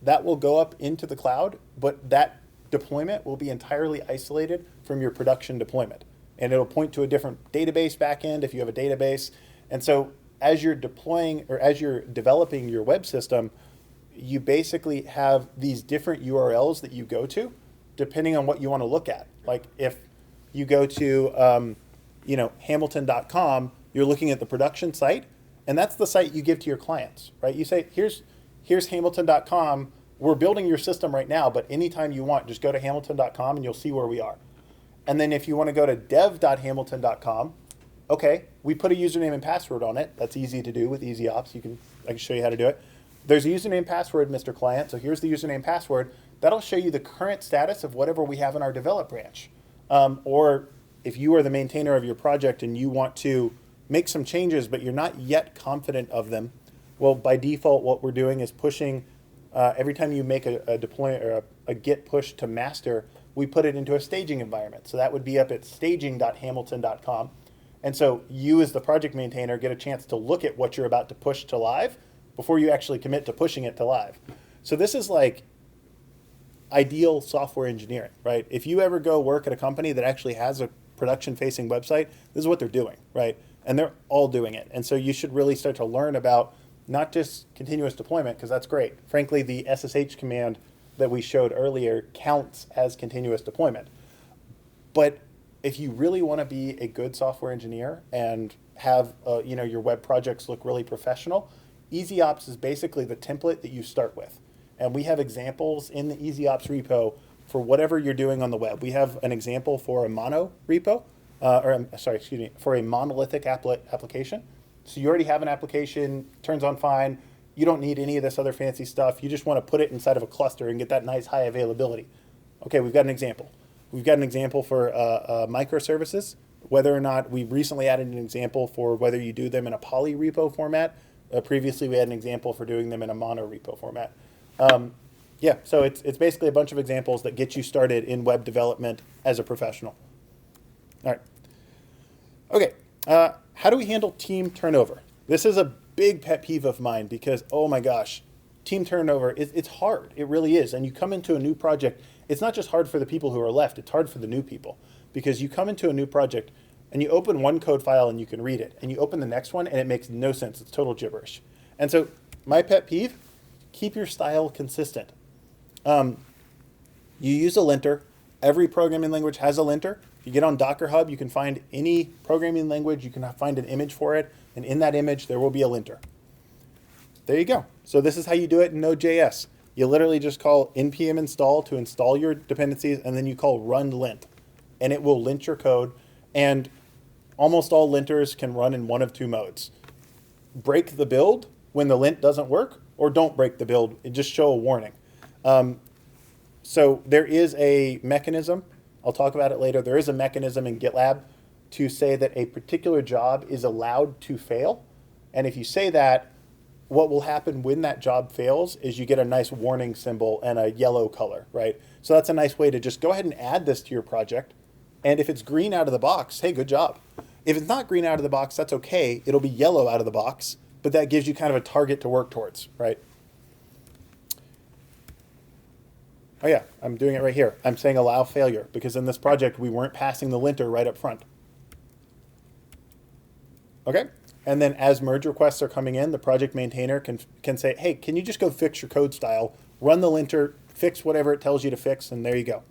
Speaker 1: that will go up into the cloud, but that deployment will be entirely isolated from your production deployment. And it'll point to a different database backend if you have a database. And so as you're deploying or as you're developing your web system, you basically have these different URLs that you go to depending on what you want to look at. Like if you go to Hamilton.com, you're looking at the production site, and that's the site you give to your clients, right? You say, here's Hamilton.com. We're building your system right now, but anytime you want, just go to Hamilton.com and you'll see where we are. And then if you want to go to dev.hamilton.com, okay, we put a username and password on it. That's easy to do with EasyOps. I can show you how to do it. There's a username and password, Mr. Client. So here's the username and password. That'll show you the current status of whatever we have in our develop branch. Or if you are the maintainer of your project and you want to make some changes, but you're not yet confident of them, well, by default, what we're doing is pushing, every time you make a deploy or a Git push to master, we put it into a staging environment. So that would be up at staging.hamilton.com. And so you as the project maintainer get a chance to look at what you're about to push to live before you actually commit to pushing it to live. So this is like ideal software engineering, right? If you ever go work at a company that actually has a production-facing website, this is what they're doing, right? And they're all doing it. And so you should really start to learn about not just continuous deployment, because that's great. Frankly, the SSH command that we showed earlier counts as continuous deployment. But if you really want to be a good software engineer and have your web projects look really professional, EasyOps is basically the template that you start with. And we have examples in the EasyOps repo for whatever you're doing on the web. We have an example for a mono repo, for a monolithic application. So you already have an application, turns on fine. You don't need any of this other fancy stuff. You just want to put it inside of a cluster and get that nice high availability. Okay, we've got an example. We've got an example for microservices, whether or not we recently added an example for whether you do them in a poly repo format. Previously, we had an example for doing them in a mono repo format. Yeah, so it's basically a bunch of examples that get you started in web development as a professional. All right. Okay, how do we handle team turnover? This is a big pet peeve of mine because, oh my gosh, team turnover, it's hard. It really is. And you come into a new project, it's not just hard for the people who are left, it's hard for the new people. Because you come into a new project and you open one code file and you can read it, and you open the next one and it makes no sense. It's total gibberish. And so my pet peeve, keep your style consistent. You use a linter. Every programming language has a linter. If you get on Docker Hub, you can find any programming language, you can find an image for it, and in that image there will be a linter. There you go. So this is how you do it in Node.js. You literally just call npm install to install your dependencies, and then you call run lint, and it will lint your code. And almost all linters can run in one of two modes. Break the build when the lint doesn't work, or don't break the build and just show a warning. So there is a mechanism, I'll talk about it later, there is a mechanism in GitLab to say that a particular job is allowed to fail. And if you say that, what will happen when that job fails is you get a nice warning symbol and a yellow color, right? So that's a nice way to just go ahead and add this to your project. And if it's green out of the box, hey, good job. If it's not green out of the box, that's okay. It'll be yellow out of the box, but that gives you kind of a target to work towards, right? Oh yeah, I'm doing it right here. I'm saying allow failure because in this project, we weren't passing the linter right up front. Okay, and then as merge requests are coming in, the project maintainer can say, hey, can you just go fix your code style, run the linter, fix whatever it tells you to fix, and there you go.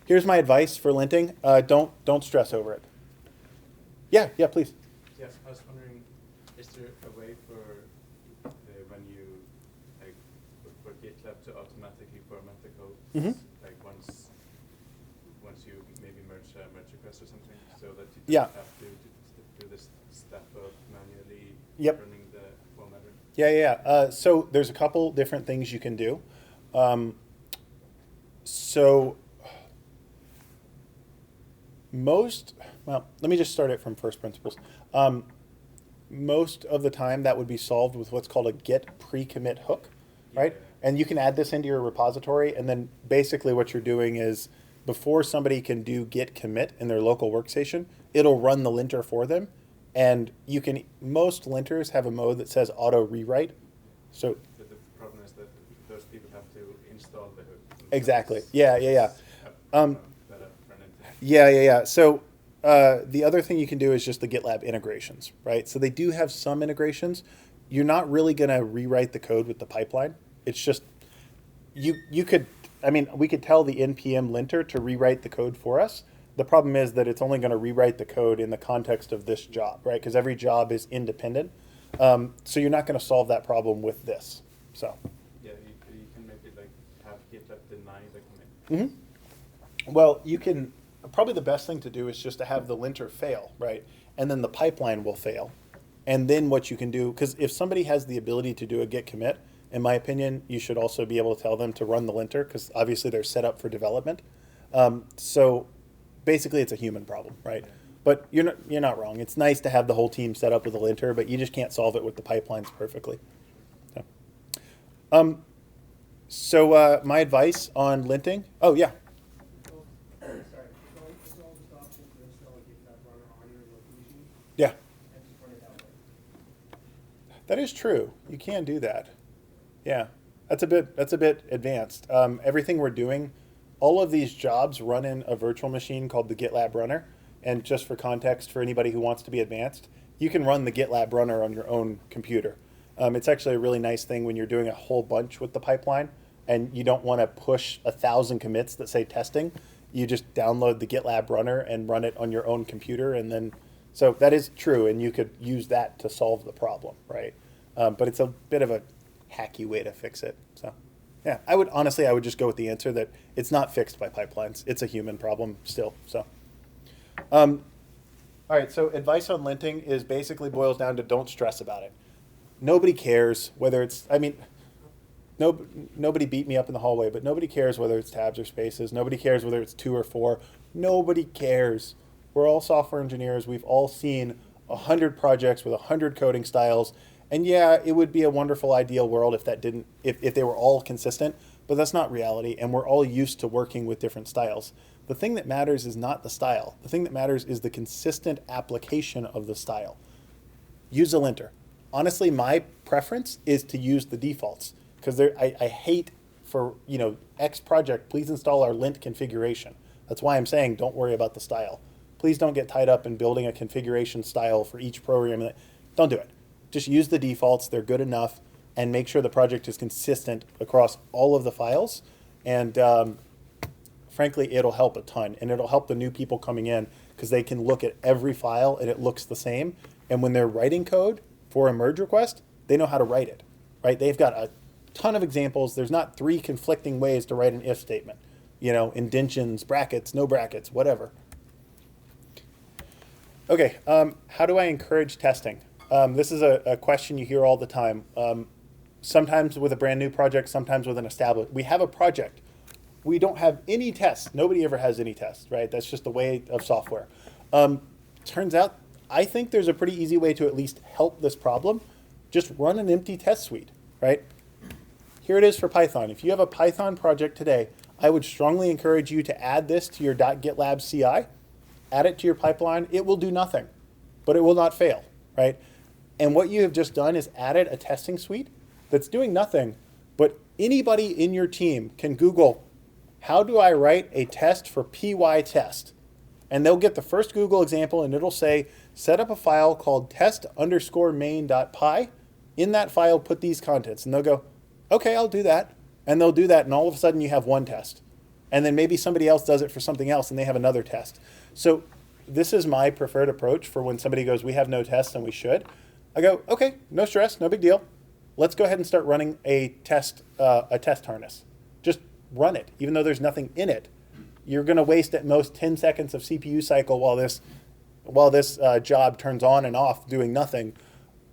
Speaker 1: Here's my advice for linting. Don't stress over it. Yeah, please.
Speaker 3: Yes, I was wondering, is there a way for when you like for GitLab to automatically format the code, like once you maybe merge request or something, so that you don't have to do this step of manually running the formatter?
Speaker 1: Yeah. So there's a couple different things you can do. Let me just start it from first principles. Most of the time that would be solved with what's called a git pre-commit hook, right? Yeah. And you can add this into your repository, and then basically what you're doing is before somebody can do git commit in their local workstation, it'll run the linter for them. And most linters have a mode that says auto rewrite. So
Speaker 3: the problem is that those people have to install the hook.
Speaker 1: Exactly. Yeah. So the other thing you can do is just the GitLab integrations, right? So they do have some integrations. You're not really going to rewrite the code with the pipeline. It's just, we could tell the npm linter to rewrite the code for us. The problem is that it's only going to rewrite the code in the context of this job, right? Because every job is independent. So you're not going to solve that problem with this. So.
Speaker 3: Yeah, you can make it like have GitLab deny the commit.
Speaker 1: Well, you can. Probably the best thing to do is just to have the linter fail, right? And then the pipeline will fail. And then what you can do, because if somebody has the ability to do a git commit, in my opinion, you should also be able to tell them to run the linter because obviously they're set up for development. So basically it's a human problem, right? Yeah. But you're not wrong. It's nice to have the whole team set up with a linter, but you just can't solve it with the pipelines perfectly. So my advice on linting, yeah. Yeah. That is true. You can do that. Yeah. That's a bit advanced. Everything we're doing, all of these jobs run in a virtual machine called the GitLab runner. And just for context, for anybody who wants to be advanced, you can run the GitLab runner on your own computer. It's actually a really nice thing when you're doing a whole bunch with the pipeline and you don't want to push 1,000 commits that say testing. You just download the GitLab runner and run it on your own computer, and then so that is true, and you could use that to solve the problem, right? But it's a bit of a hacky way to fix it. So, yeah, I would just go with the answer that it's not fixed by pipelines. It's a human problem still. So, all right. So advice on linting is basically boils down to don't stress about it. Nobody cares whether it's. no, nobody beat me up in the hallway, but nobody cares whether it's tabs or spaces. Nobody cares whether it's 2 or 4. Nobody cares. We're all software engineers. We've all seen 100 projects with 100 coding styles. And yeah, it would be a wonderful ideal world if that didn't, if they were all consistent, but that's not reality. And we're all used to working with different styles. The thing that matters is not the style. The thing that matters is the consistent application of the style. Use a linter. Honestly, my preference is to use the defaults because I hate for, X project, please install our lint configuration. That's why I'm saying don't worry about the style. Please don't get tied up in building a configuration style for each program. Don't do it. Just use the defaults. They're good enough, and make sure the project is consistent across all of the files. And frankly, it'll help a ton, and it'll help the new people coming in because they can look at every file and it looks the same. And when they're writing code for a merge request, they know how to write it, right? They've got a ton of examples. There's not 3 conflicting ways to write an if statement, indentions, brackets, no brackets, whatever. Okay, how do I encourage testing? This is a question you hear all the time. Sometimes with a brand new project, sometimes with an established. We have a project. We don't have any tests. Nobody ever has any tests, right? That's just the way of software. Turns out, I think there's a pretty easy way to at least help this problem. Just run an empty test suite, right? Here it is for Python. If you have a Python project today, I would strongly encourage you to add this to your .gitlab CI, add it to your pipeline. It will do nothing, but it will not fail, right? And what you have just done is added a testing suite that's doing nothing, but anybody in your team can Google, how do I write a test for py test? And they'll get the first Google example and it'll say, set up a file called test_main.py. In that file, put these contents. And they'll go, okay, I'll do that. And they'll do that, and all of a sudden you have one test. And then maybe somebody else does it for something else and they have another test. So this is my preferred approach for when somebody goes, we have no tests and we should. I go, okay, no stress, no big deal. Let's go ahead and start running a test harness. Just run it, even though there's nothing in it. You're going to waste at most 10 seconds of CPU cycle while this job turns on and off doing nothing.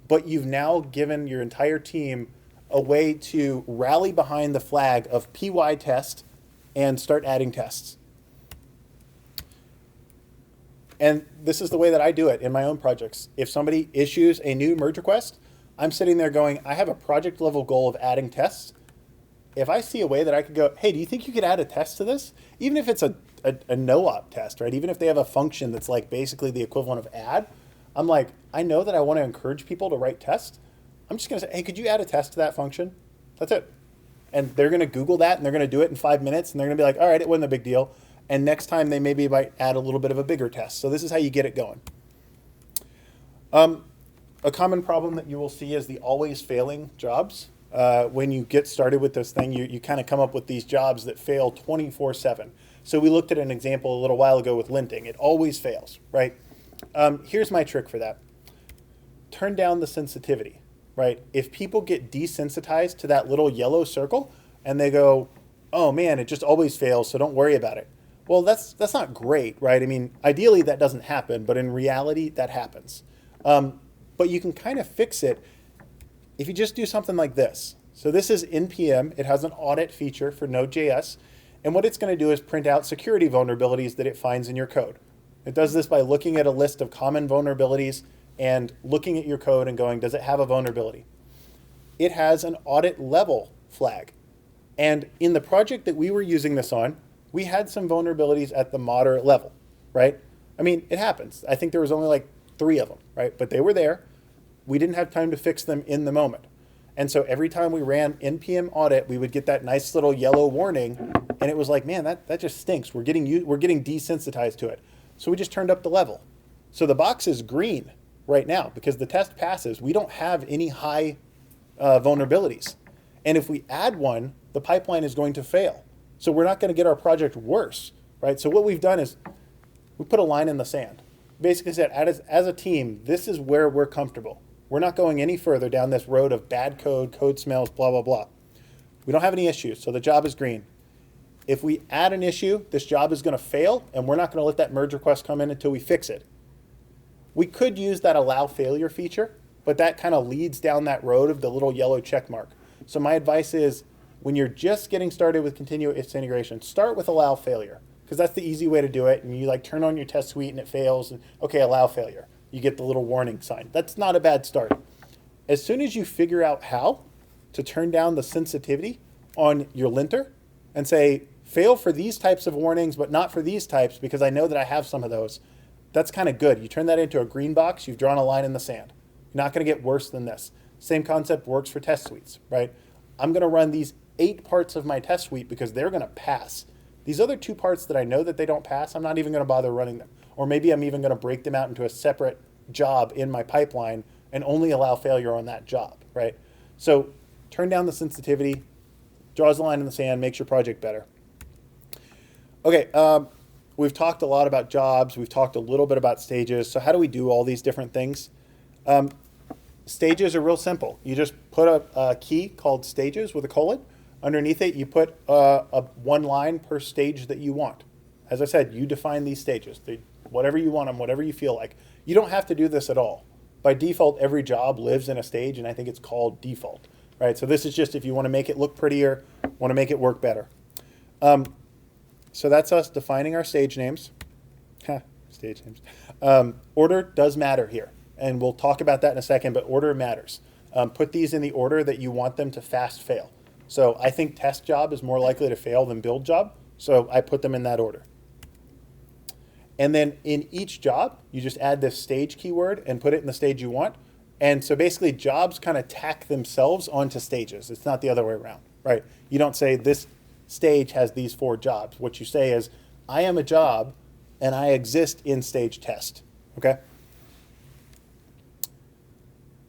Speaker 1: But you've now given your entire team a way to rally behind the flag of py test and start adding tests. And this is the way that I do it in my own projects. If somebody issues a new merge request, I'm sitting there going, I have a project level goal of adding tests. If I see a way that I could go, hey, do you think you could add a test to this? Even if it's a no-op test, right? Even if they have a function that's like basically the equivalent of add, I'm like, I know that I want to encourage people to write tests. I'm just going to say, hey, could you add a test to that function? That's it. And they're going to Google that, and they're going to do it in 5 minutes, and they're going to be like, all right, it wasn't a big deal. And next time they maybe might add a little bit of a bigger test. So this is how you get it going. A common problem that you will see is the always failing jobs. When you get started with this thing, you kind of come up with these jobs that fail 24/7. So we looked at an example a little while ago with linting. It always fails, right? Here's my trick for that. Turn down the sensitivity, right? If people get desensitized to that little yellow circle and they go, oh man, it just always fails, so don't worry about it. Well, that's not great, right? I mean, ideally that doesn't happen, but in reality that happens. But you can kind of fix it if you just do something like this. So this is NPM. It has an audit feature for Node.js. And what it's going to do is print out security vulnerabilities that it finds in your code. It does this by looking at a list of common vulnerabilities and looking at your code and going, does it have a vulnerability? It has an audit level flag. And in the project that we were using this on, we had some vulnerabilities at the moderate level, right? I mean, it happens. I think there was only like 3 of them, right? But they were there. We didn't have time to fix them in the moment. And so every time we ran NPM audit, we would get that nice little yellow warning. And it was like, man, that just stinks. We're getting desensitized to it. So we just turned up the level. So the box is green right now because the test passes. We don't have any high vulnerabilities. And if we add one, the pipeline is going to fail. So we're not going to get our project worse, right? So what we've done is we put a line in the sand. Basically said, as a team, this is where we're comfortable. We're not going any further down this road of bad code smells, blah, blah, blah. We don't have any issues, so the job is green. If we add an issue, this job is going to fail, and we're not going to let that merge request come in until we fix it. We could use that allow failure feature, but that kind of leads down that road of the little yellow check mark. So my advice is when you're just getting started with continuous integration, start with allow failure, because that's the easy way to do it. And you like turn on your test suite and it fails, and okay, allow failure. You get the little warning sign. That's not a bad start. As soon as you figure out how to turn down the sensitivity on your linter and say, fail for these types of warnings, but not for these types, because I know that I have some of those, that's kind of good. You turn that into a green box, you've drawn a line in the sand. You're not going to get worse than this. Same concept works for test suites, right? I'm going to run these 8 parts of my test suite because they're going to pass. These other 2 parts that I know that they don't pass, I'm not even going to bother running them. Or maybe I'm even going to break them out into a separate job in my pipeline and only allow failure on that job, right? So turn down the sensitivity, draws a line in the sand, makes your project better. Okay, we've talked a lot about jobs. We've talked a little bit about stages. So how do we do all these different things? Stages are real simple. You just put a key called stages with a colon. Underneath it, you put a 1 line per stage that you want. As I said, you define these stages. Whatever you want them, whatever you feel like. You don't have to do this at all. By default, every job lives in a stage, and I think it's called default, right? So this is just if you want to make it look prettier, want to make it work better. So that's us defining our stage names. Stage names. Order does matter here, and we'll talk about that in a second, but order matters. Put these in the order that you want them to fast fail. So I think test job is more likely to fail than build job, so I put them in that order. And then in each job, you just add this stage keyword and put it in the stage you want. And so basically jobs kind of tack themselves onto stages. It's not the other way around, right? You don't say this stage has these 4 jobs. What you say is, I am a job and I exist in stage test, okay?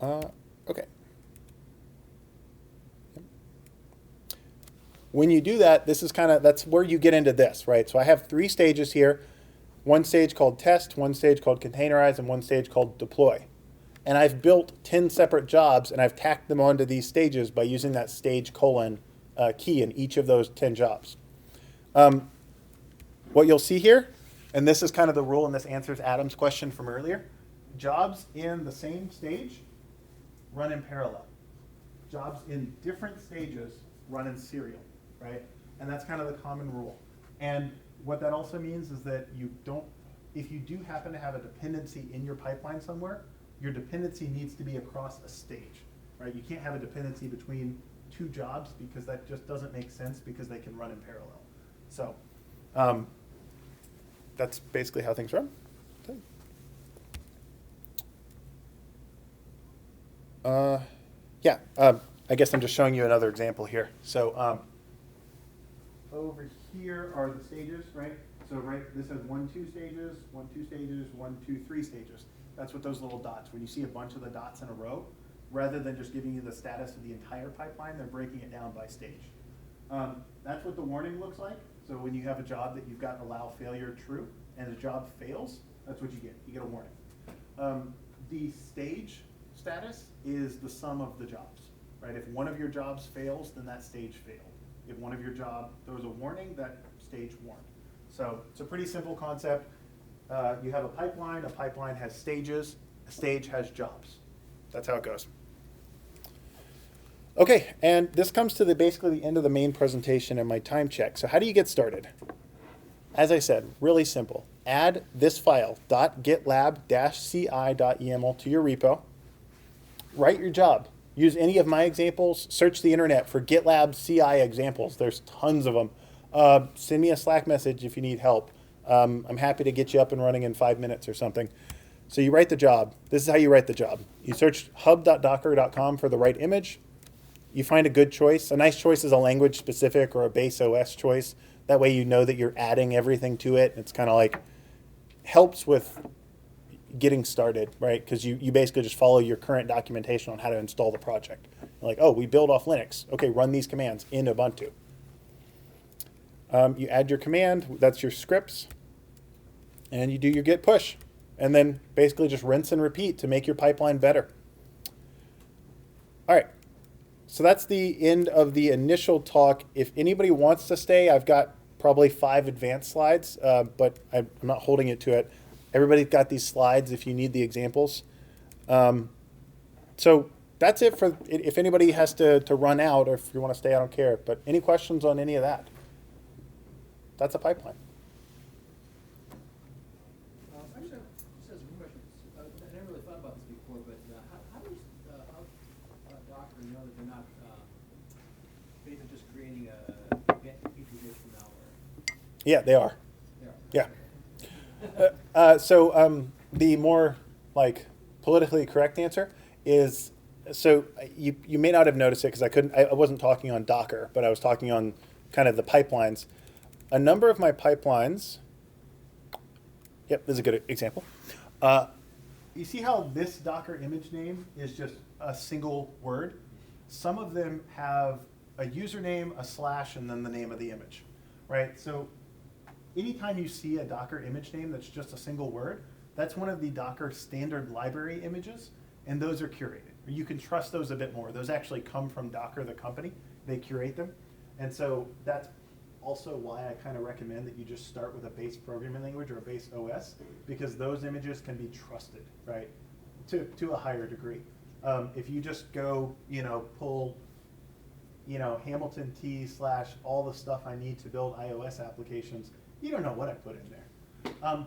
Speaker 1: Okay. When you do that, this is that's where you get into this, right? So I have 3 stages here. 1 stage called test, 1 stage called containerize, and 1 stage called deploy. And I've built 10 separate jobs, and I've tacked them onto these stages by using that stage colon key in each of those 10 jobs. What you'll see here, and this is kind of the rule, and this answers Adam's question from earlier, jobs in the same stage run in parallel. Jobs in different stages run in serial, right? And that's kind of the common rule. And what that also means is that if you do happen to have a dependency in your pipeline somewhere, your dependency needs to be across a stage, right? You can't have a dependency between 2 jobs because that just doesn't make sense because they can run in parallel. So that's basically how things run. I guess I'm just showing you another example here. So over here are the stages, right? So this has 1, 2 stages, 1, 2 stages, 1, 2, 3 stages. That's what those little dots, when you see a bunch of the dots in a row, rather than just giving you the status of the entire pipeline, they're breaking it down by stage. That's what the warning looks like. So when you have a job that you've got allow failure true, and the job fails, that's what you get. You get a warning. The stage status is the sum of the jobs, right? If one of your jobs fails, then that stage failed. If one of your job throws a warning, that stage warned. So it's a pretty simple concept. You have a pipeline has stages, a stage has jobs. That's how it goes. Okay, and this comes to basically the end of the main presentation and my time check. So how do you get started? As I said, really simple. Add this file, .gitlab-ci.yaml to your repo. Write your job. Use any of my examples. Search the internet for GitLab CI examples. There's tons of them. Send me a Slack message if you need help. I'm happy to get you up and running in 5 minutes or something. So you write the job. This is how you write the job. You search hub.docker.com for the right image. You find a good choice. A nice choice is a language specific or a base OS choice. That way you know that you're adding everything to it. It's kind of like helps with getting started, right? Because you basically just follow your current documentation on how to install the project. You're like, oh, we build off Linux. Okay, run these commands in Ubuntu. You add your command, that's your scripts, and you do your git push. And then basically just rinse and repeat to make your pipeline better. All right, so that's the end of the initial talk. If anybody wants to stay, I've got probably 5 advanced slides, but I'm not holding it to it. Everybody's got these slides if you need the examples. So that's it for, if anybody has to run out, or if you want to stay, I don't care. But any questions on any of that? That's a pipeline.
Speaker 2: Actually, just has a question. I never really thought about this before, but how do you, Docker know that they're not basically just creating a petri dish from malware?
Speaker 1: Yeah, they are.
Speaker 2: Yeah.
Speaker 1: So the more like politically correct answer is, so you may not have noticed it because I wasn't talking on Docker, but I was talking on kind of the pipelines. A number of my pipelines, yep, this is a good example. You see how this Docker image name is just a single word? Some of them have a username, a slash, and then the name of the image, right? So anytime you see a Docker image name that's just a single word, that's one of the Docker standard library images, and those are curated. You can trust those a bit more. Those actually come from Docker, the company. They curate them. And so that's also why I kind of recommend that you just start with a base programming language or a base OS, because those images can be trusted, right, to a higher degree. If you just go, pull, Hamilton T / all the stuff I need to build iOS applications, you don't know what I put in there.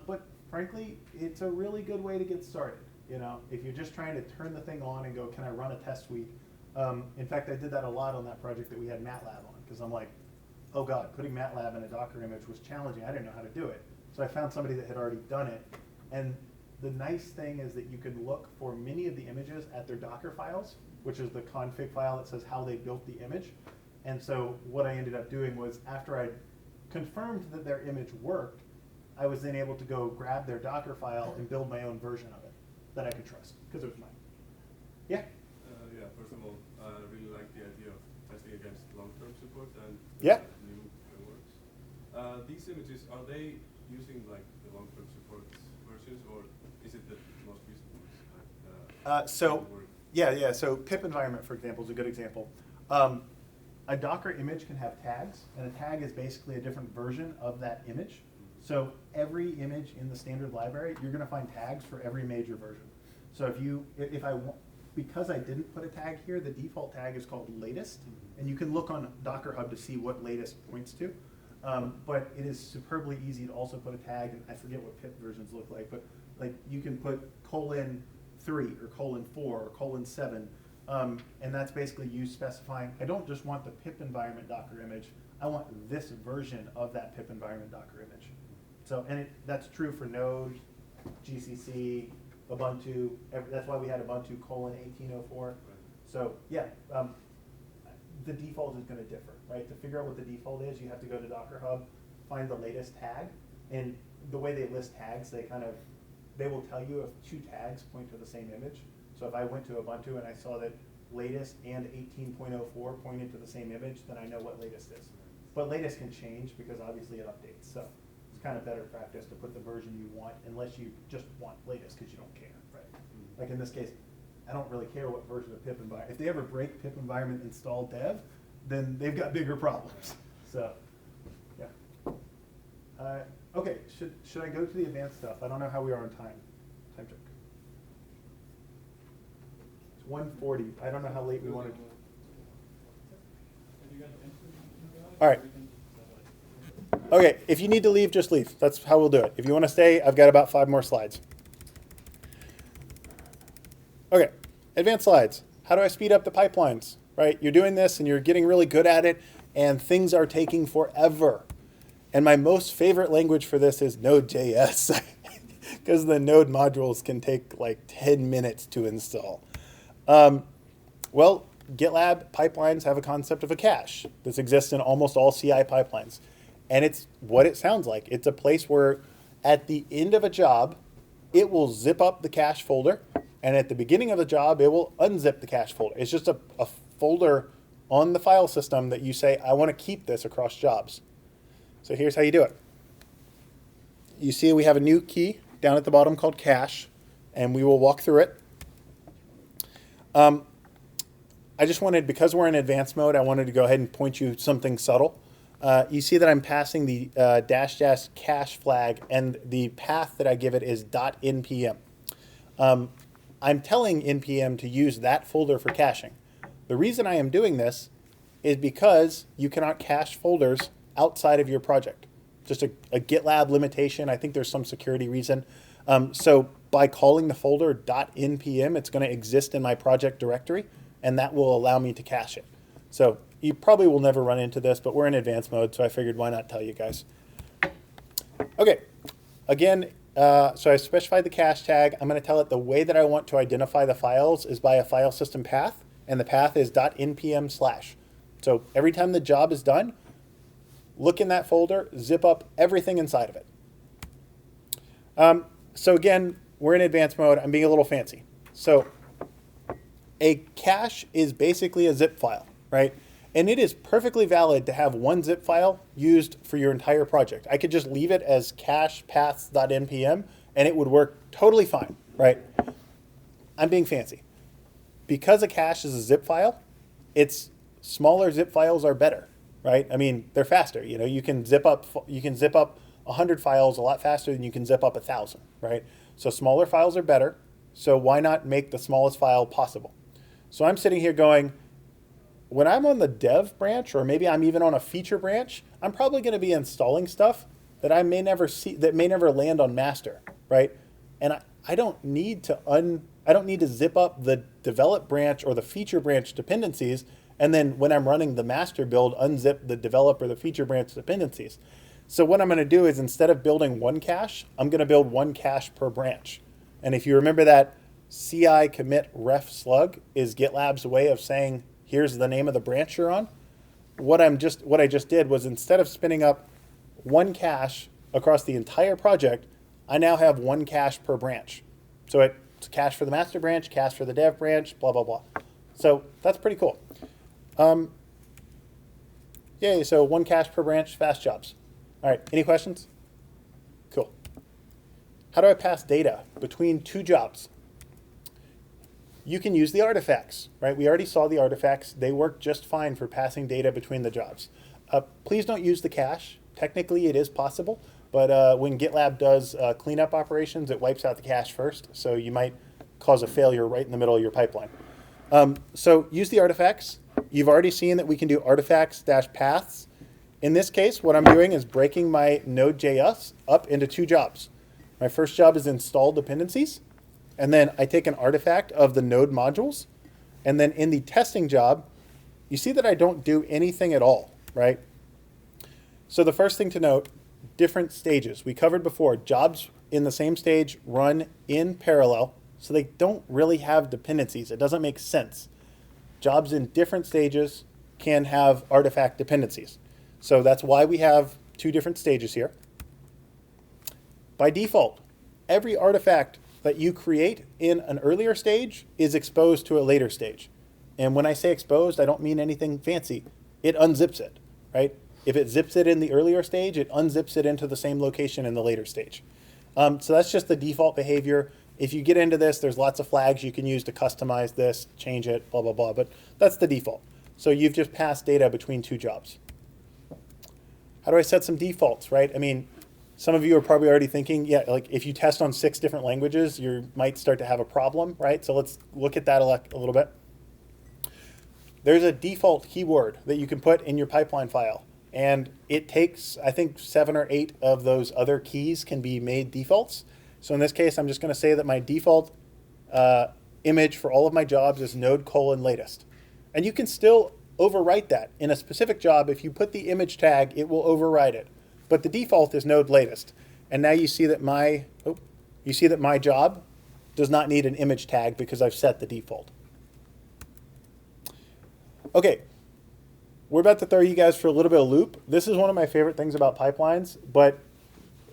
Speaker 1: But frankly, it's a really good way to get started. If you're just trying to turn the thing on and go, can I run a test suite? In fact, I did that a lot on that project that we had MATLAB on, because I'm like, oh God, putting MATLAB in a Docker image was challenging. I didn't know how to do it. So I found somebody that had already done it. And the nice thing is that you can look for many of the images at their Docker files, which is the config file that says how they built the image. And so what I ended up doing was, after I confirmed that their image worked, I was then able to go grab their Docker file and build my own version of it that I could trust, because it was mine. Yeah?
Speaker 4: Yeah, first of all, I really like the idea of testing against long-term support and
Speaker 1: Yeah.
Speaker 4: new frameworks. These images, are they using like the long-term support versions, or is it the most recent ones?
Speaker 1: So pip environment, for example, is a good example. A Docker image can have tags, and a tag is basically a different version of that image. So every image in the standard library, you're going to find tags for every major version. So because I didn't put a tag here, the default tag is called latest, and you can look on Docker Hub to see what latest points to. But it is superbly easy to also put a tag, and I forget what pip versions look like, but like you can put :3 or :4 or :7, and that's basically you specifying, I don't just want the pip environment Docker image, I want this version of that pip environment Docker image. So, and that's true for Node, GCC, Ubuntu. That's why we had Ubuntu :1804. So yeah, the default is going to differ, right? To figure out what the default is, you have to go to Docker Hub, find the latest tag, and the way they list tags, they will tell you if two tags point to the same image. So if I went to Ubuntu and I saw that latest and 18.04 pointed to the same image, then I know what latest is. But latest can change because obviously it updates. So it's kind of better practice to put the version you want, unless you just want latest because you don't care, right? Like in this case, I don't really care what version of pip environment. If they ever break pip environment install dev, then they've got bigger problems. So, yeah. Okay, should I go to the advanced stuff? I don't know how we are on time. Time check. It's 1:40. I don't know how late we wanted. All right. Okay, if you need to leave, just leave. That's how we'll do it. If you want to stay, I've got about 5 more slides. Okay, advanced slides. How do I speed up the pipelines, right? You're doing this and you're getting really good at it, and things are taking forever. And my most favorite language for this is Node.js, because the Node modules can take like 10 minutes to install. Well, GitLab pipelines have a concept of a cache. This exists in almost all CI pipelines. And it's what it sounds like. It's a place where at the end of a job, it will zip up the cache folder. And at the beginning of the job, it will unzip the cache folder. It's just a folder on the file system that you say, I want to keep this across jobs. So here's how you do it. You see we have a new key down at the bottom called cache, and we will walk through it. I just wanted, because we're in advanced mode, I wanted to go ahead and point you something subtle. You see that I'm passing the -- cache flag, and the path that I give it is .npm. I'm telling NPM to use that folder for caching. The reason I am doing this is because you cannot cache folders outside of your project. Just a GitLab limitation. I think there's some security reason. So by calling the folder .npm, it's going to exist in my project directory, and that will allow me to cache it. So you probably will never run into this, but we're in advanced mode, so I figured why not tell you guys. Okay, again, so I specified the cache tag. I'm going to tell it the way that I want to identify the files is by a file system path, and the path is .npm/. So every time the job is done, look in that folder, zip up everything inside of it. So again, we're in advanced mode. I'm being a little fancy. So a cache is basically a zip file, right? And it is perfectly valid to have one zip file used for your entire project. I could just leave it as cache paths.npm and it would work totally fine, right? I'm being fancy. Because a cache is a zip file, its smaller zip files are better, right? I mean, they're faster. You know, you can zip up 100 files a lot faster than you can zip up 1,000, right? So smaller files are better. So why not make the smallest file possible? So I'm sitting here going, when I'm on the dev branch, or maybe I'm even on a feature branch, I'm probably going to be installing stuff that I may never see, that may never land on master, right? And I don't need to zip up the develop branch or the feature branch dependencies, and then when I'm running the master build, unzip the develop or the feature branch dependencies. So what I'm going to do is, instead of building one cache, I'm going to build one cache per branch. And if you remember that CI commit ref slug is GitLab's way of saying, here's the name of the branch you're on. What I just did was, instead of spinning up one cache across the entire project, I now have one cache per branch. So it's a cache for the master branch, cache for the dev branch, blah, blah, blah. So that's pretty cool. Yay, so one cache per branch, fast jobs. All right, any questions? Cool. How do I pass data between two jobs? You can use the artifacts, right? We already saw the artifacts. They work just fine for passing data between the jobs. Please don't use the cache. Technically, it is possible, but when GitLab does cleanup operations, it wipes out the cache first, so you might cause a failure right in the middle of your pipeline. So use the artifacts. You've already seen that we can do artifacts-paths. In this case, what I'm doing is breaking my Node.js up into two jobs. My first job is install dependencies, and then I take an artifact of the node modules, and then in the testing job, you see that I don't do anything at all, right? So the first thing to note, different stages. We covered before, jobs in the same stage run in parallel, so they don't really have dependencies. It doesn't make sense. Jobs in different stages can have artifact dependencies. So that's why we have two different stages here. By default, every artifact that you create in an earlier stage is exposed to a later stage. And when I say exposed, I don't mean anything fancy. It unzips it, right? If it zips it in the earlier stage, it unzips it into the same location in the later stage. So that's just the default behavior. If you get into this, there's lots of flags you can use to customize this, change it, blah, blah, blah. But that's the default. So you've just passed data between two jobs. How do I set some defaults, right? I mean, some of you are probably already thinking, yeah, like if you test on 6 different languages, you might start to have a problem, right? So let's look at that a little bit. There's a default keyword that you can put in your pipeline file. And it takes, I think, 7 or 8 of those other keys can be made defaults. So in this case, I'm just going to say that my default image for all of my jobs is node:\latest. And you can still overwrite that. In a specific job, if you put the image tag, it will override it. But the default is node:\latest. And now you see that my job does not need an image tag because I've set the default. Okay, we're about to throw you guys for a little bit of a loop. This is one of my favorite things about pipelines, but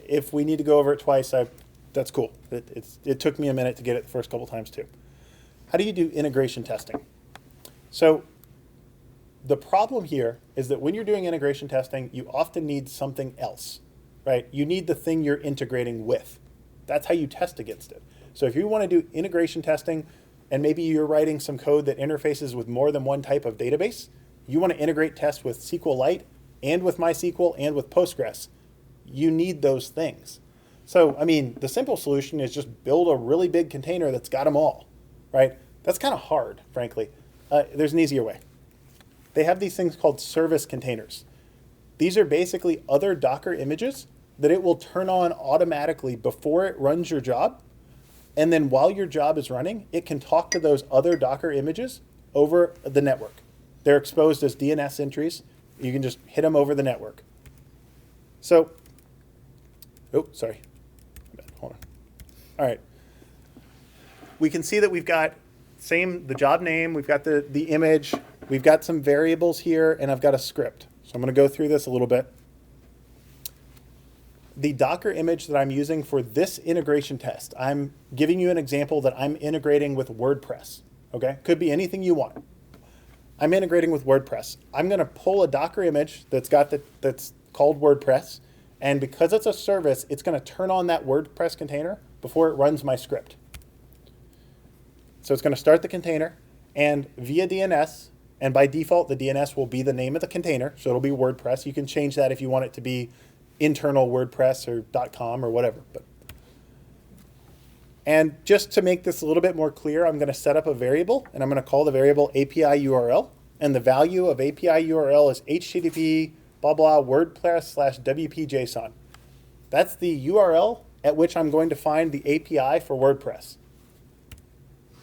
Speaker 1: if we need to go over it twice, that's cool. It took me a minute to get it the first couple times too. How do you do integration testing? So the problem here is that when you're doing integration testing, you often need something else, right? You need the thing you're integrating with. That's how you test against it. So if you want to do integration testing, and maybe you're writing some code that interfaces with more than one type of database, you want to integrate tests with SQLite and with MySQL and with Postgres, you need those things. So, I mean, the simple solution is just build a really big container that's got them all, right? That's kind of hard, frankly. There's an easier way. They have these things called service containers. These are basically other Docker images that it will turn on automatically before it runs your job. And then while your job is running, it can talk to those other Docker images over the network. They're exposed as DNS entries. You can just hit them over the network. So, oh, sorry. Hold on. All right. We can see that we've got the job name, we've got the image, we've got some variables here, and I've got a script. So I'm going to go through this a little bit. The Docker image that I'm using for this integration test, I'm giving you an example that I'm integrating with WordPress. Okay? Could be anything you want. I'm integrating with WordPress. I'm going to pull a Docker image that's called WordPress, and because it's a service, it's going to turn on that WordPress container before it runs my script. So it's going to start the container, and via DNS, and by default, the DNS will be the name of the container, so it'll be WordPress. You can change that if you want it to be internal WordPress or .com or whatever. And just to make this a little bit more clear, I'm going to set up a variable, and I'm going to call the variable API URL, and the value of API URL is HTTP blah blah WordPress/WP-JSON. That's the URL at which I'm going to find the API for WordPress.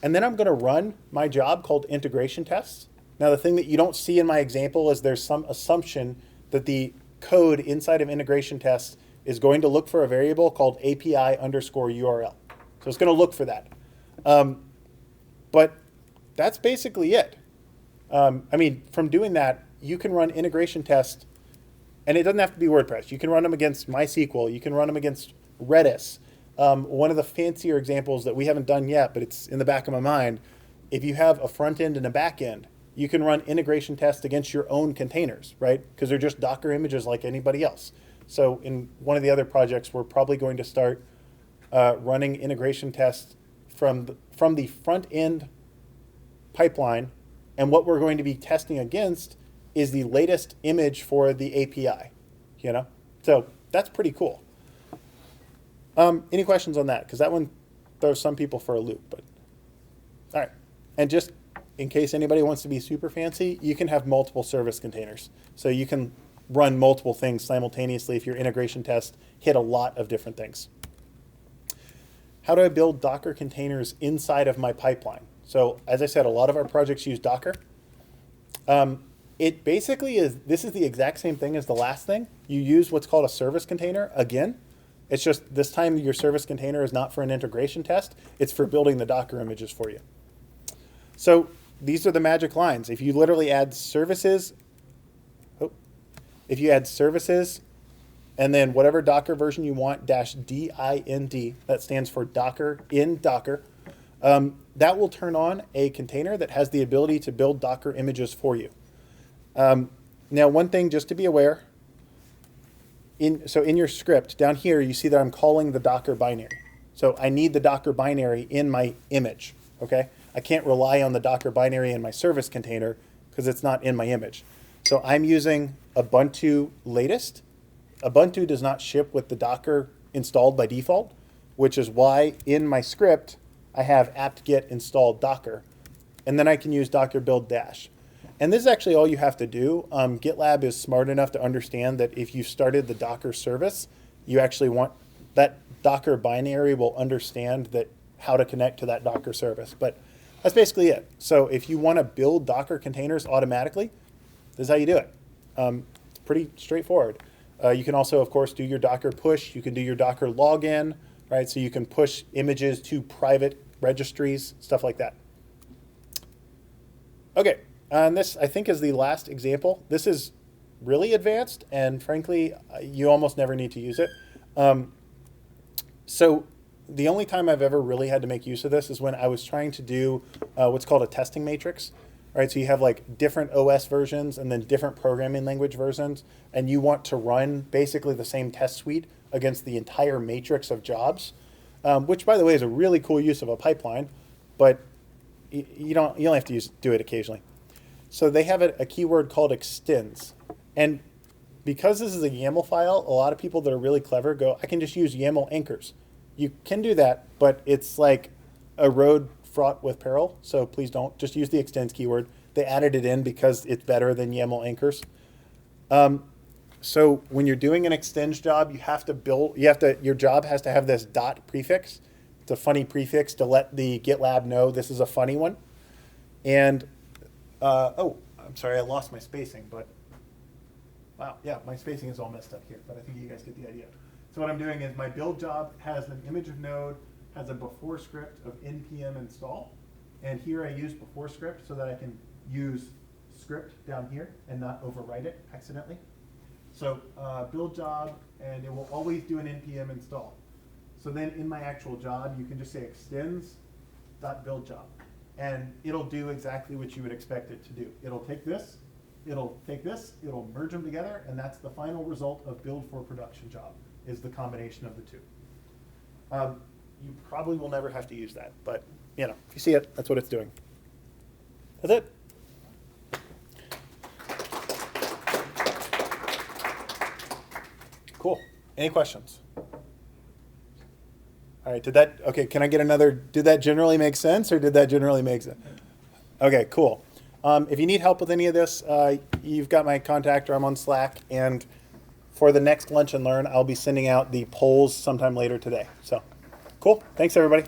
Speaker 1: And then I'm going to run my job called integration tests. Now, the thing that you don't see in my example is there's some assumption that the code inside of integration tests is going to look for a variable called API_URL. So it's going to look for that. But that's basically it. I mean, from doing that, you can run integration tests, and it doesn't have to be WordPress. You can run them against MySQL. You can run them against Redis. One of the fancier examples that we haven't done yet, but it's in the back of my mind, if you have a front end and a back end, you can run integration tests against your own containers, right? Because they're just Docker images like anybody else. So in one of the other projects, we're probably going to start running integration tests from the front end pipeline, and what we're going to be testing against is the latest image for the API, you know? So that's pretty cool. Any questions on that? Because that one throws some people for a loop. But all right, and just in case anybody wants to be super fancy, you can have multiple service containers. So you can run multiple things simultaneously if your integration test hit a lot of different things. How do I build Docker containers inside of my pipeline? So as I said, a lot of our projects use Docker. It basically this is the exact same thing as the last thing. You use what's called a service container again. It's just this time your service container is not for an integration test. It's for building the Docker images for you. So these are the magic lines. If you literally add services, and then whatever Docker version you want, -dind, that stands for Docker in Docker, that will turn on a container that has the ability to build Docker images for you. Now, one thing just to be aware, in your script, down here, you see that I'm calling the Docker binary. So I need the Docker binary in my image, okay? I can't rely on the Docker binary in my service container because it's not in my image. So I'm using Ubuntu latest. Ubuntu does not ship with the Docker installed by default, which is why in my script, I have apt-get installed Docker. And then I can use docker build dash. And this is actually all you have to do. GitLab is smart enough to understand that if you started the Docker service, you actually want that Docker binary will understand that how to connect to that Docker service. But that's basically it. So if you want to build Docker containers automatically, this is how you do it. It's pretty straightforward. You can also, of course, do your Docker push. You can do your Docker login, right? So you can push images to private registries, stuff like that. Okay, and this, I think, is the last example. This is really advanced, and frankly, you almost never need to use it. So the only time I've ever really had to make use of this is when I was trying to do what's called a testing matrix. Right, so you have like different OS versions and then different programming language versions, and you want to run basically the same test suite against the entire matrix of jobs, which, by the way, is a really cool use of a pipeline, but you only have to do it occasionally. So they have a keyword called extends, and because this is a YAML file, a lot of people that are really clever go, I can just use YAML anchors. You can do that, but it's like a road fraught with peril, so please don't. Just use the extends keyword. They added it in because it's better than YAML anchors. So when you're doing an extends job, your job has to have this dot prefix. It's a funny prefix to let the GitLab know this is a funny one. And, oh, I'm sorry, I lost my spacing, but wow, yeah, my spacing is all messed up here, but I think you guys get the idea. So what I'm doing is my build job has an image of node, has a before script of npm install, and here I use before script so that I can use script down here and not overwrite it accidentally. So build job, and it will always do an npm install. So then in my actual job, you can just say extends.build job, and it'll do exactly what you would expect it to do. It'll take this, it'll merge them together, and that's the final result of build for production job, is the combination of the two. You probably will never have to use that, but if you see it, that's what it's doing. That's it. Cool. Any questions? All right, can I get another, did that generally make sense, or did that generally make sense? Okay, cool. If you need help with any of this, you've got my contact, or I'm on Slack, and for the next Lunch and Learn, I'll be sending out the polls sometime later today. So, cool. Thanks, everybody.